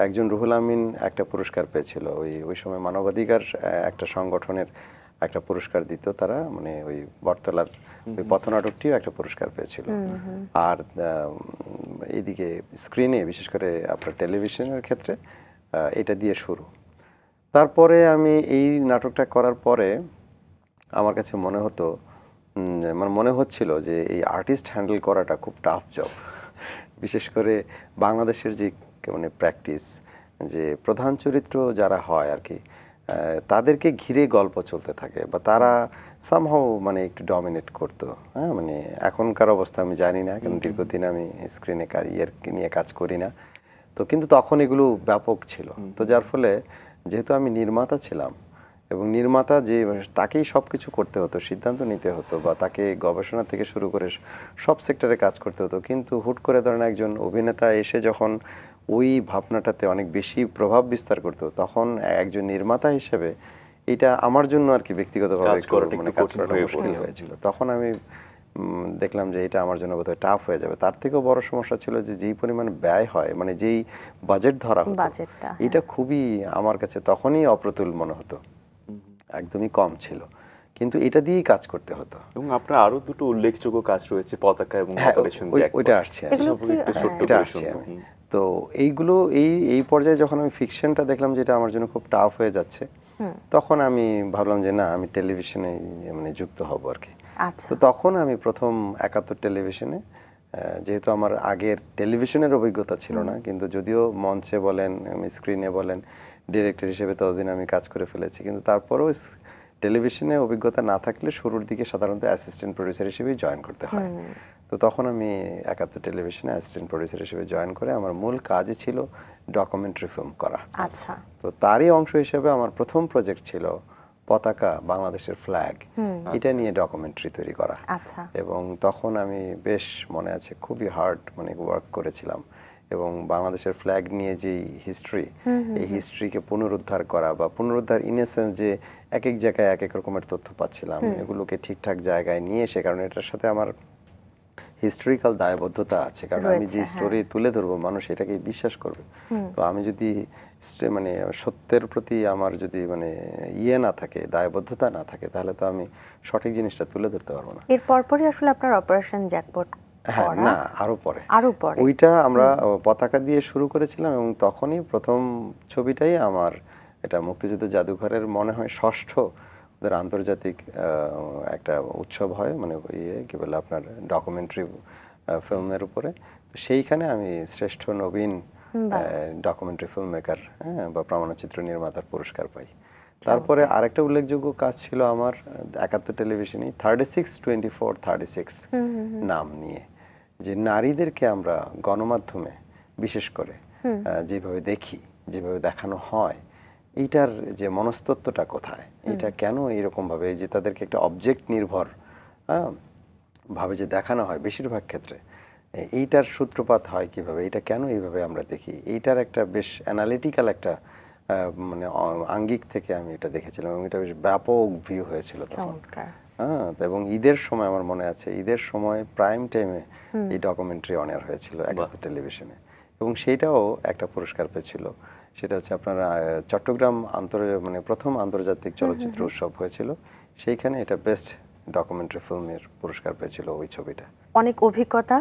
একজন রুহুল আমিন একটা পুরস্কার পেয়েছিল, ওই সময় মানবাধিকার একটা সংগঠনের একটা পুরস্কার দিত তারা, মানে ওই বটতলার ওই পথনাটকটিও একটা পুরস্কার পেয়েছিল। আর এইদিকে স্ক্রিনে বিশেষ করে আপনার টেলিভিশনের ক্ষেত্রে এটা দিয়ে শুরু। তারপরে আমি এই নাটকটা করার পরে আমার কাছে মনে হতো, মানে মনে হচ্ছিল যে এই আর্টিস্ট হ্যান্ডেল করাটা খুব টাফ জব। বিশেষ করে বাংলাদেশের যে মানে প্র্যাকটিস, যে প্রধান চরিত্র যারা হয় আর কি, তাদেরকে ঘিরে গল্প চলতে থাকে বা তারা সামহাও মানে একটু ডমিনেট করতো। হ্যাঁ, মানে এখনকার অবস্থা আমি জানি না, কারণ দীর্ঘদিন আমি স্ক্রিনে নিয়ে কাজ করি না। তো কিন্তু তখন এগুলো ব্যাপক ছিল। তো যার ফলে যেহেতু আমি নির্মাতা ছিলাম এবং নির্মাতা যে তাকেই সব কিছু করতে হতো, সিদ্ধান্ত নিতে হতো বা তাকে গবেষণা থেকে শুরু করে সব সেক্টরে কাজ করতে হতো, কিন্তু হুট করে ধরেন একজন অভিনেতা এসে যখন ওই ভাবনাটাতে অনেক বেশি প্রভাব বিস্তার করতো, তখন একজন নির্মাতা হিসেবে এটা আমার জন্য আর কি ব্যক্তিগতভাবে কাজ করাটা মুশকিল হয়েছিল। তখন আমি দেখলাম যে এটা আমার জন্য বোধহয় টাফ হয়ে যাবে। তার থেকেও বড় সমস্যা ছিল যে যেই পরিমাণ ব্যয় হয়, মানে যেই বাজেট ধরা হতো, এটা খুবই আমার কাছে তখনই অপ্রতুল মনে হতো, একদমই কম ছিল, কিন্তু এটা দিয়েই কাজ করতে হতো। এবং আপনার আরো দুটো উল্লেখযোগ্য কাজ রয়েছে, পতাকা এবং অপারেশন জ্যাকপট। ওইটা আসছে, এটা আসছে আমি। তো এইগুলো এই পর্যায়ে যখন আমি ফিকশনটা দেখলাম যে এটা আমার জন্য খুব টাফ হয়ে যাচ্ছে, তখন আমি ভাবলাম যে না, আমি টেলিভিশনে মানে যুক্ত হব আর কি। তো তখন আমি প্রথম 71 টেলিভিশনে, যেহেতু আমার আগের টেলিভিশনের অভিজ্ঞতা ছিল না, কিন্তু যদিও মঞ্চে বলেন, স্ক্রিনে বলেন, ডিরেক্টর হিসেবে ততদিন আমি কাজ করে ফেলেছি, কিন্তু তারপরেও টেলিভিশনে অভিজ্ঞতা না থাকলে শুরুর দিকে সাধারণত অ্যাসিস্ট্যান্ট প্রডিউসার হিসেবেই জয়েন করতে হয়। তো তখন আমি 71 টেলিভিশনে অ্যাসিস্ট্যান্ট প্রডিউসার হিসেবে জয়েন করে আমার মূল কাজই ছিল ডকুমেন্টারি ফিল্ম করা। আচ্ছা। তো তারই অংশ হিসেবে আমার প্রথম প্রজেক্ট ছিল পতাকা, বাংলাদেশের ফ্ল্যাগ, এটা নিয়ে ডকুমেন্টারি তৈরি করা। আচ্ছা। এবং তখন আমি বেশ মনে আছে খুবই হার্ড মানে ওয়ার্ক করেছিলাম, এবং বাংলাদেশের ফ্ল্যাগ নিয়ে যে হিস্ট্রি, এই হিস্ট্রিকে পুনরুদ্ধার করা বা পুনরুদ্ধার ইন এ সেন্স যে এক এক জায়গায় এক এক রকমের তথ্য পাচ্ছিলাম, এগুলোকে ঠিকঠাক জায়গায় নিয়ে এসে, কারণ এটার সাথে আমার হিস্টোরিক্যাল দায়বদ্ধতা আছে, কারণ আমি যে স্টোরি তুলে ধরবো মানুষ এটাকে বিশ্বাস করবে। তো আমি যদি মানে সত্যের প্রতি আমার যদি মানে না থাকে, দায়বদ্ধতা না থাকে, তাহলে তো আমি সঠিক জিনিসটা তুলে ধরতে পারবো না। এর পরপরই আসলে আপনার অপারেশন জ্যাকপট হ্যাঁ, না আরো পরে ওইটা আমরা পতাকা দিয়ে শুরু করেছিলাম, এবং তখনই প্রথম ছবিটাই আমার এটা মুক্তিযুদ্ধ জাদুঘরের মনে হয় ষষ্ঠ ওদের আন্তর্জাতিক একটা উৎসব হয়, মানে কি বলে আপনার ডকুমেন্টারি ফিল্মের উপরে। তো সেইখানে আমি শ্রেষ্ঠ নবীন ডকুমেন্টারি ফিল্ম মেকার বা প্রামাণ্যচিত্র নির্মাতার পুরস্কার পাই। তারপরে আরেকটা উল্লেখযোগ্য কাজ ছিল আমার 71 টেলিভিশনে 36/24/36 নাম নিয়ে, যে নারীদেরকে আমরা গণমাধ্যমে বিশেষ করে যেভাবে দেখি, যেভাবে দেখানো হয়, এইটার যে মনস্তত্ত্বটা কোথায়, এটা কেন এইরকম ভাবে যে তাদেরকে একটা অবজেক্ট নির্ভর ভাবে যে দেখানো হয় বেশিরভাগ ক্ষেত্রে, এইটার সূত্রপাত হয় কিভাবে, এটা কেন এইভাবে আমরা দেখি, এইটার একটা বেশ অ্যানালিটিক্যাল একটা মানে আঙ্গিক থেকে আমি এটা দেখেছিলাম, এবং এটা বেশ ব্যাপক ভিউ হয়েছিল তখন। এবং ঈদের সময় আমার মনে আছে, ঈদের সময় প্রাইম টাইমে এই ডকুমেন্টারি অন এয়ার হয়েছিল 71 টেলিভিশনে, এবং সেইটাও একটা পুরস্কার পেয়েছিল। সেটা হচ্ছে আপনার চট্টগ্রাম মানে প্রথম আন্তর্জাতিক চলচ্চিত্র উৎসব হয়েছিল, সেইখানে এটা বেস্ট ডকুমেন্টারি ফিল্মের পুরস্কার পেয়েছিল ওই ছবিটা। অনেক অভিজ্ঞতা,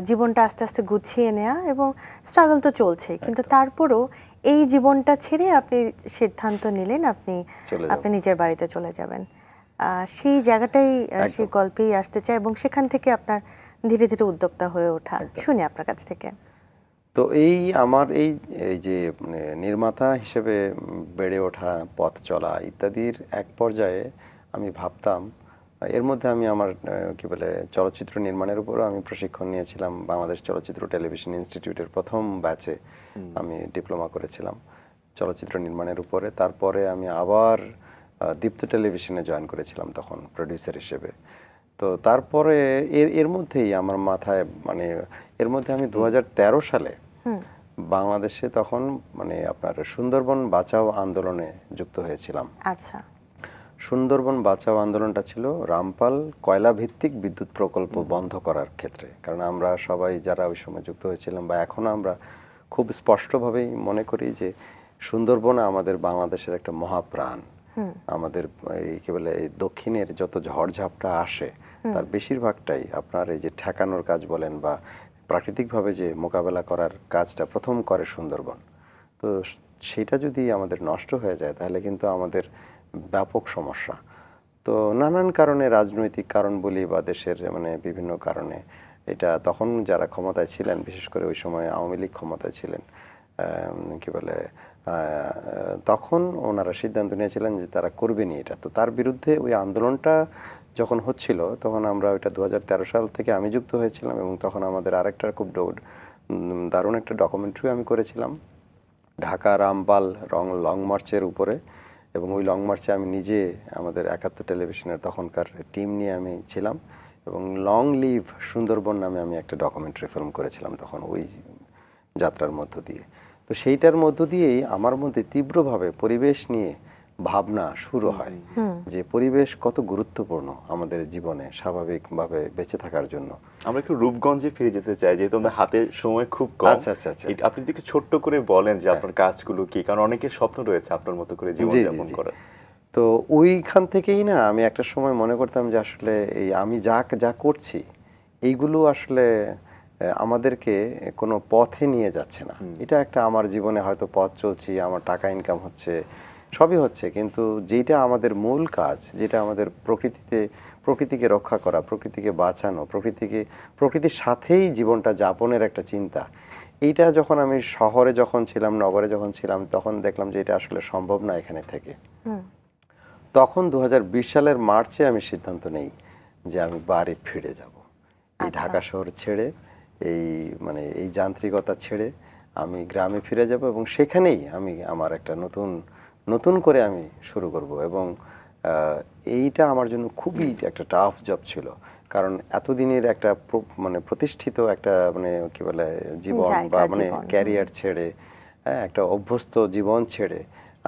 জীবনটা আস্তে আস্তে গুছিয়ে নেওয়া, এবং স্ট্রাগল তো চলছে, কিন্তু তারপরও এই জীবনটা ছেড়ে আপনি সিদ্ধান্ত নিলেন আপনি নিজের বাড়িতে চলে যাবেন। সেই জায়গাটাই সেই গল্পেই আসতে চায়, এবং সেখান থেকে আপনার ধীরে ধীরে উদ্যোক্তা হয়ে ওঠা শুনি আপনার কাছ থেকে। তো এই আমার এই যে নির্মাতা হিসেবে বেড়ে ওঠা, পথ চলা ইত্যাদির এক পর্যায়ে আমি ভাবতাম, এর মধ্যে আমি আমার কি বলে চলচ্চিত্র নির্মাণের উপরও আমি প্রশিক্ষণ নিয়েছিলাম। বাংলাদেশ চলচ্চিত্র টেলিভিশন ইনস্টিটিউটের প্রথম ব্যাচে আমি ডিপ্লোমা করেছিলাম চলচ্চিত্র নির্মাণের উপরে। তারপরে আমি আবার দীপ্ত টেলিভিশনে জয়েন করেছিলাম তখন প্রডিউসার হিসেবে। তো তারপরে এর মধ্যেই আমার মাথায় মানে এর মধ্যে আমি 2013 সালে বাংলাদেশে তখন মানে আপনার সুন্দরবন বাঁচাও আন্দোলনে যুক্ত হয়েছিলাম। আচ্ছা। সুন্দরবন বাঁচাও আন্দোলনটা ছিল রামপাল কয়লা ভিত্তিক বিদ্যুৎ প্রকল্প বন্ধ করার ক্ষেত্রে, কারণ আমরা সবাই যারা ওই সময় যুক্ত হয়েছিলাম বা এখনো আমরা খুব স্পষ্টভাবেই মনে করি যে সুন্দরবন আমাদের বাংলাদেশের একটা মহাপ্রাণ। আমাদের এই কি বলে এই দক্ষিণের যত ঝড়ঝাপটা আসে তার বেশিরভাগটাই আপনার এই যে ঠেকানোর কাজ বলেন বা প্রাকৃতিকভাবে যে মোকাবেলা করার কাজটা প্রথম করে সুন্দরবন। তো সেটা যদি আমাদের নষ্ট হয়ে যায় তাহলে কিন্তু আমাদের ব্যাপক সমস্যা। তো নানান কারণে, রাজনৈতিক কারণ বলি বা দেশের মানে বিভিন্ন কারণে, এটা তখন যারা ক্ষমতায় ছিলেন, বিশেষ করে ওই সময় আওয়ামী লীগ ক্ষমতায় ছিলেন, কি বলে তখন ওনারা সিদ্ধান্ত নিয়েছিলেন যে তারা করবেনি এটা। তো তার বিরুদ্ধে ওই আন্দোলনটা যখন হচ্ছিল তখন আমরা ওইটা 2013 সাল থেকে আমি যুক্ত হয়েছিলাম, এবং তখন আমাদের আরেকটা খুব দারুণ একটা ডকুমেন্টারি আমি করেছিলাম ঢাকা রামপাল লং মার্চের উপরে। এবং ওই লং মার্চে আমি নিজে আমাদের 71 টেলিভিশনের তখনকার টিম নিয়ে আমি ছিলাম, এবং লং লিভ সুন্দরবন নামে আমি একটা ডকুমেন্টারি ফিল্ম করেছিলাম তখন ওই যাত্রার মধ্য দিয়ে। তো সেইটার মধ্য দিয়েই আমার মধ্যে তীব্রভাবে পরিবেশ নিয়ে ভাবনা শুরু হয়, যে পরিবেশ কত গুরুত্বপূর্ণ আমাদের জীবনে স্বাভাবিকভাবে বেঁচে থাকার জন্য। আমরা একটু রূপগঞ্জে ফিরে যেতে চাই, যেহেতু আমাদের হাতের সময় খুব কম। আচ্ছা আচ্ছা আচ্ছা, আপনি যদি একটু ছোট্ট করে বলেন যে আপনার কাজগুলো কি, কারণ অনেকের স্বপ্ন রয়েছে আপনার মতো করে জীবন যাপন করার। তো ওইখান থেকেই না আমি একটা সময় মনে করতাম যে আসলে এই আমি যা করছি এইগুলো আসলে আমাদেরকে কোনো পথে নিয়ে যাচ্ছে না। এটা একটা আমার জীবনে হয়তো পথ চলছি, আমার টাকা ইনকাম হচ্ছে, সবই হচ্ছে, কিন্তু যেটা আমাদের মূল কাজ, যেটা আমাদের প্রকৃতিকে রক্ষা করা, প্রকৃতিকে বাঁচানো, প্রকৃতির সাথেই জীবনটা যাপনের একটা চিন্তা, এইটা যখন আমি শহরে যখন ছিলাম, নগরে যখন ছিলাম, তখন দেখলাম যে এটা আসলে সম্ভব না এখানে থেকে। তখন 2020 সালের মার্চে আমি সিদ্ধান্ত নেই যে আমি বাড়ি ফিরে যাব, এই ঢাকা শহর ছেড়ে এই মানে এই যান্ত্রিকতা ছেড়ে আমি গ্রামে ফিরে যাব এবং সেখানেই আমি আমার একটা নতুন করে আমি শুরু করব। এবং এইটা আমার জন্য খুবই একটা টাফ জব ছিল, কারণ এতদিনের একটা মানে প্রতিষ্ঠিত একটা মানে কি বলে জীবন বা মানে ক্যারিয়ার ছেড়ে, হ্যাঁ, একটা অভ্যস্ত জীবন ছেড়ে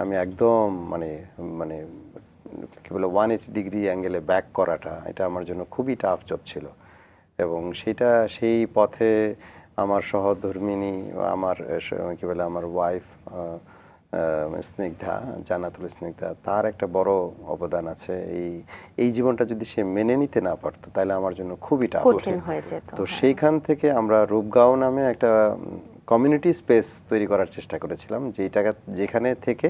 আমি একদম মানে মানে কি বলে 180 ডিগ্রি অ্যাঙ্গেলে ব্যাক করাটা, এটা আমার জন্য খুবই টাফ জব ছিল। এবং সেই পথে আমার সহধর্মিণী, আমার কি বলে আমার ওয়াইফ স্নিগ্ধা, জান্নাতুল স্নিগ্ধা, তার একটা বড় অবদান আছে। এই জীবনটা যদি সে মেনে নিতে না পারতো তাহলে আমার জন্য খুবই টাফ হয়ে যেত। তো সেইখান থেকে আমরা রূপগাঁও নামে একটা কমিউনিটি স্পেস তৈরি করার চেষ্টা করেছিলাম, যেখানে থেকে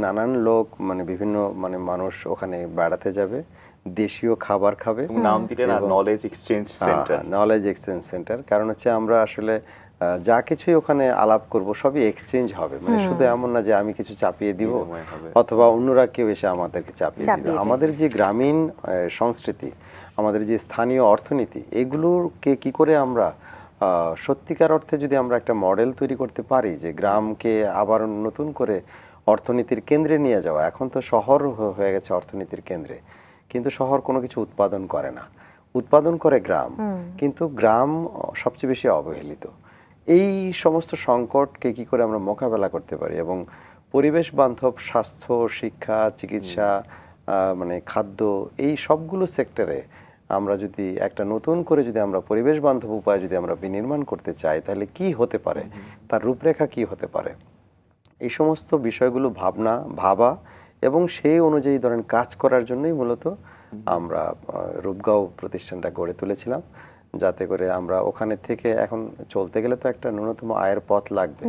নানান লোক মানে বিভিন্ন মানে মানুষ ওখানে বেড়াতে যাবে, দেশীয় খাবার খাবে। নাম দিলেন knowledge exchange centre. Knowledge exchange centre, কারণ হচ্ছে আমরা আসলে যা কিছুই ওখানে আলাপ করব সবই এক্সচেঞ্জ হবে, মানে শুধু এমন না যে আমি কিছু চাপিয়ে দিব অথবা অন্যরা কেউ এসে আমাদেরকে চাপিয়ে দিবে। আমাদের যে গ্রামীণ সংস্কৃতি, আমাদের যে স্থানীয় অর্থনীতি, এগুলোকে কি করে আমরা সত্যিকার অর্থে যদি আমরা একটা মডেল তৈরি করতে পারি যে গ্রামকে আবার নতুন করে অর্থনীতির কেন্দ্রে নিয়ে যাওয়া। এখন তো শহর হয়ে গেছে অর্থনীতির কেন্দ্রে, কিন্তু শহর কোনো কিছু উৎপাদন করে না, উৎপাদন করে গ্রাম, কিন্তু গ্রাম সবচেয়ে বেশি অবহেলিত। এই সমস্ত সংকটকে কি করে আমরা মোকাবেলা করতে পারি এবং পরিবেশ বান্ধব স্বাস্থ্য, শিক্ষা, চিকিৎসা, মানে খাদ্য, এই সবগুলো সেক্টরে আমরা যদি একটা নতুন করে যদি আমরা পরিবেশ বান্ধব উপায় যদি আমরা বিনির্মাণ করতে চাই, তাহলে কি হতে পারে, তার রূপরেখা কি হতে পারে, এই সমস্ত বিষয়গুলো ভাবা এবং সেই অনুযায়ী ধরেন কাজ করার জন্যই মূলত আমরা রূপগাঁও প্রতিষ্ঠানটা গড়ে তুলেছিলাম, যাতে করে আমরা ওখানে থেকে এখন চলতে গেলে তো একটা ন্যূনতম আয়ের পথ লাগবে।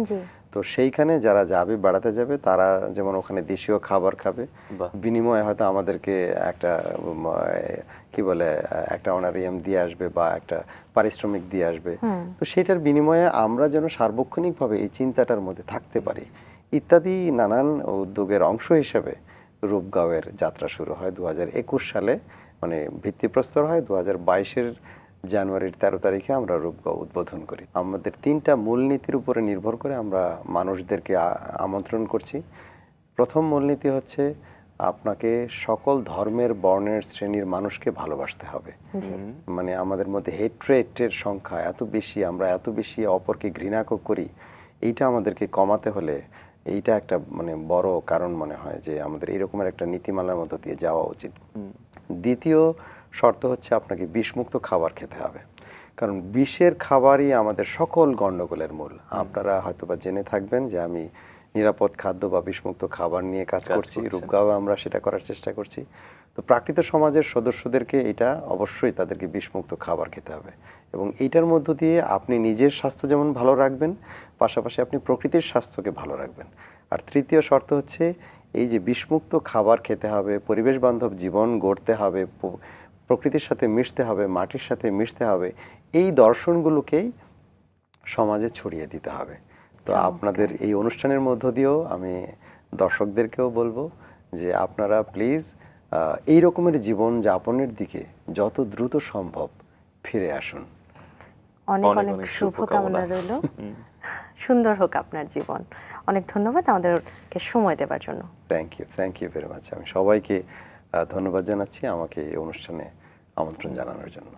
তো সেইখানে যারা যাবে, বেড়াতে যাবে, তারা যেমন ওখানে দেশীয় খাবার খাবে, বিনিময়ে হয়তো আমাদেরকে একটা কি বলে একটা অনারিয়াম দিয়ে আসবে বা একটা পারিশ্রমিক দিয়ে আসবে। তো সেটার বিনিময়ে আমরা যেন সার্বক্ষণিকভাবে এই চিন্তাটার মধ্যে থাকতে পারি ইত্যাদি নানান উদ্যোগের অংশ হিসেবে রূপগাঁওয়ের যাত্রা শুরু হয় 2021 সালে, মানে ভিত্তিপ্রস্তর হয় 2022-এর জানুয়ারির 13 তারিখে আমরা রূপগাঁও উদ্বোধন করি। আমাদের 3টা মূলনীতির উপরে নির্ভর করে আমরা মানুষদেরকে আমন্ত্রণ করছি। প্রথম মূলনীতি হচ্ছে আপনাকে সকল ধর্মের, বর্ণের, শ্রেণীর মানুষকে ভালোবাসতে হবে। মানে আমাদের মধ্যে হেট্রেটের সংখ্যা এত বেশি, আমরা এত বেশি অপরকে ঘৃণা করি, এইটা আমাদেরকে কমাতে হলে এইটা একটা মানে বড় কারণ মনে হয় যে আমাদের এরকমের একটা নীতিমালার মধ্য দিয়ে যাওয়া উচিত। দ্বিতীয় শর্ত হচ্ছে আপনাকে বিষমুক্ত খাবার খেতে হবে, কারণ বিষের খাবারই আমাদের সকল গণ্ডগোলের মূল। আপনারা হয়তোবা জেনে থাকবেন যে আমি নিরাপদ খাদ্য বা বিষমুক্ত খাবার নিয়ে কাজ করছি, রূপগাঁও আমরা সেটা করার চেষ্টা করছি। তো প্রাকৃত সমাজের সদস্যদেরকে এটা অবশ্যই তাদেরকে বিষমুক্ত খাবার খেতে হবে এবং এইটার মধ্য দিয়ে আপনি নিজের স্বাস্থ্য যেমন ভালো রাখবেন, পাশাপাশি আপনি প্রকৃতির স্বাস্থ্যকে ভালো রাখবেন। আর তৃতীয় শর্ত হচ্ছে এই যে বিষমুক্ত খাবার খেতে হবে, পরিবেশ বান্ধব জীবন গড়তে হবে, প্রকৃতির সাথে মিশতে হবে, মাটির সাথে মিশতে হবে, এই দর্শনগুলোকেই সমাজে ছড়িয়ে দিতে হবে। তো আপনাদের এই অনুষ্ঠানের মধ্য দিয়েও আমি দর্শকদেরকেও বলবো যে আপনারা প্লিজ এই রকমের জীবন যাপনের দিকে যত দ্রুত সম্ভব ফিরে আসুন। অনেক অনেক শুভকামনা রইল। সুন্দর হোক আপনার জীবন। অনেক ধন্যবাদ আমাদেরকে সময় দেওয়ার জন্য। Thank you very much. আমি সবাইকে ধন্যবাদ জানাচ্ছি আমাকে এই অনুষ্ঠানে আমন্ত্রণ জানানোর জন্য।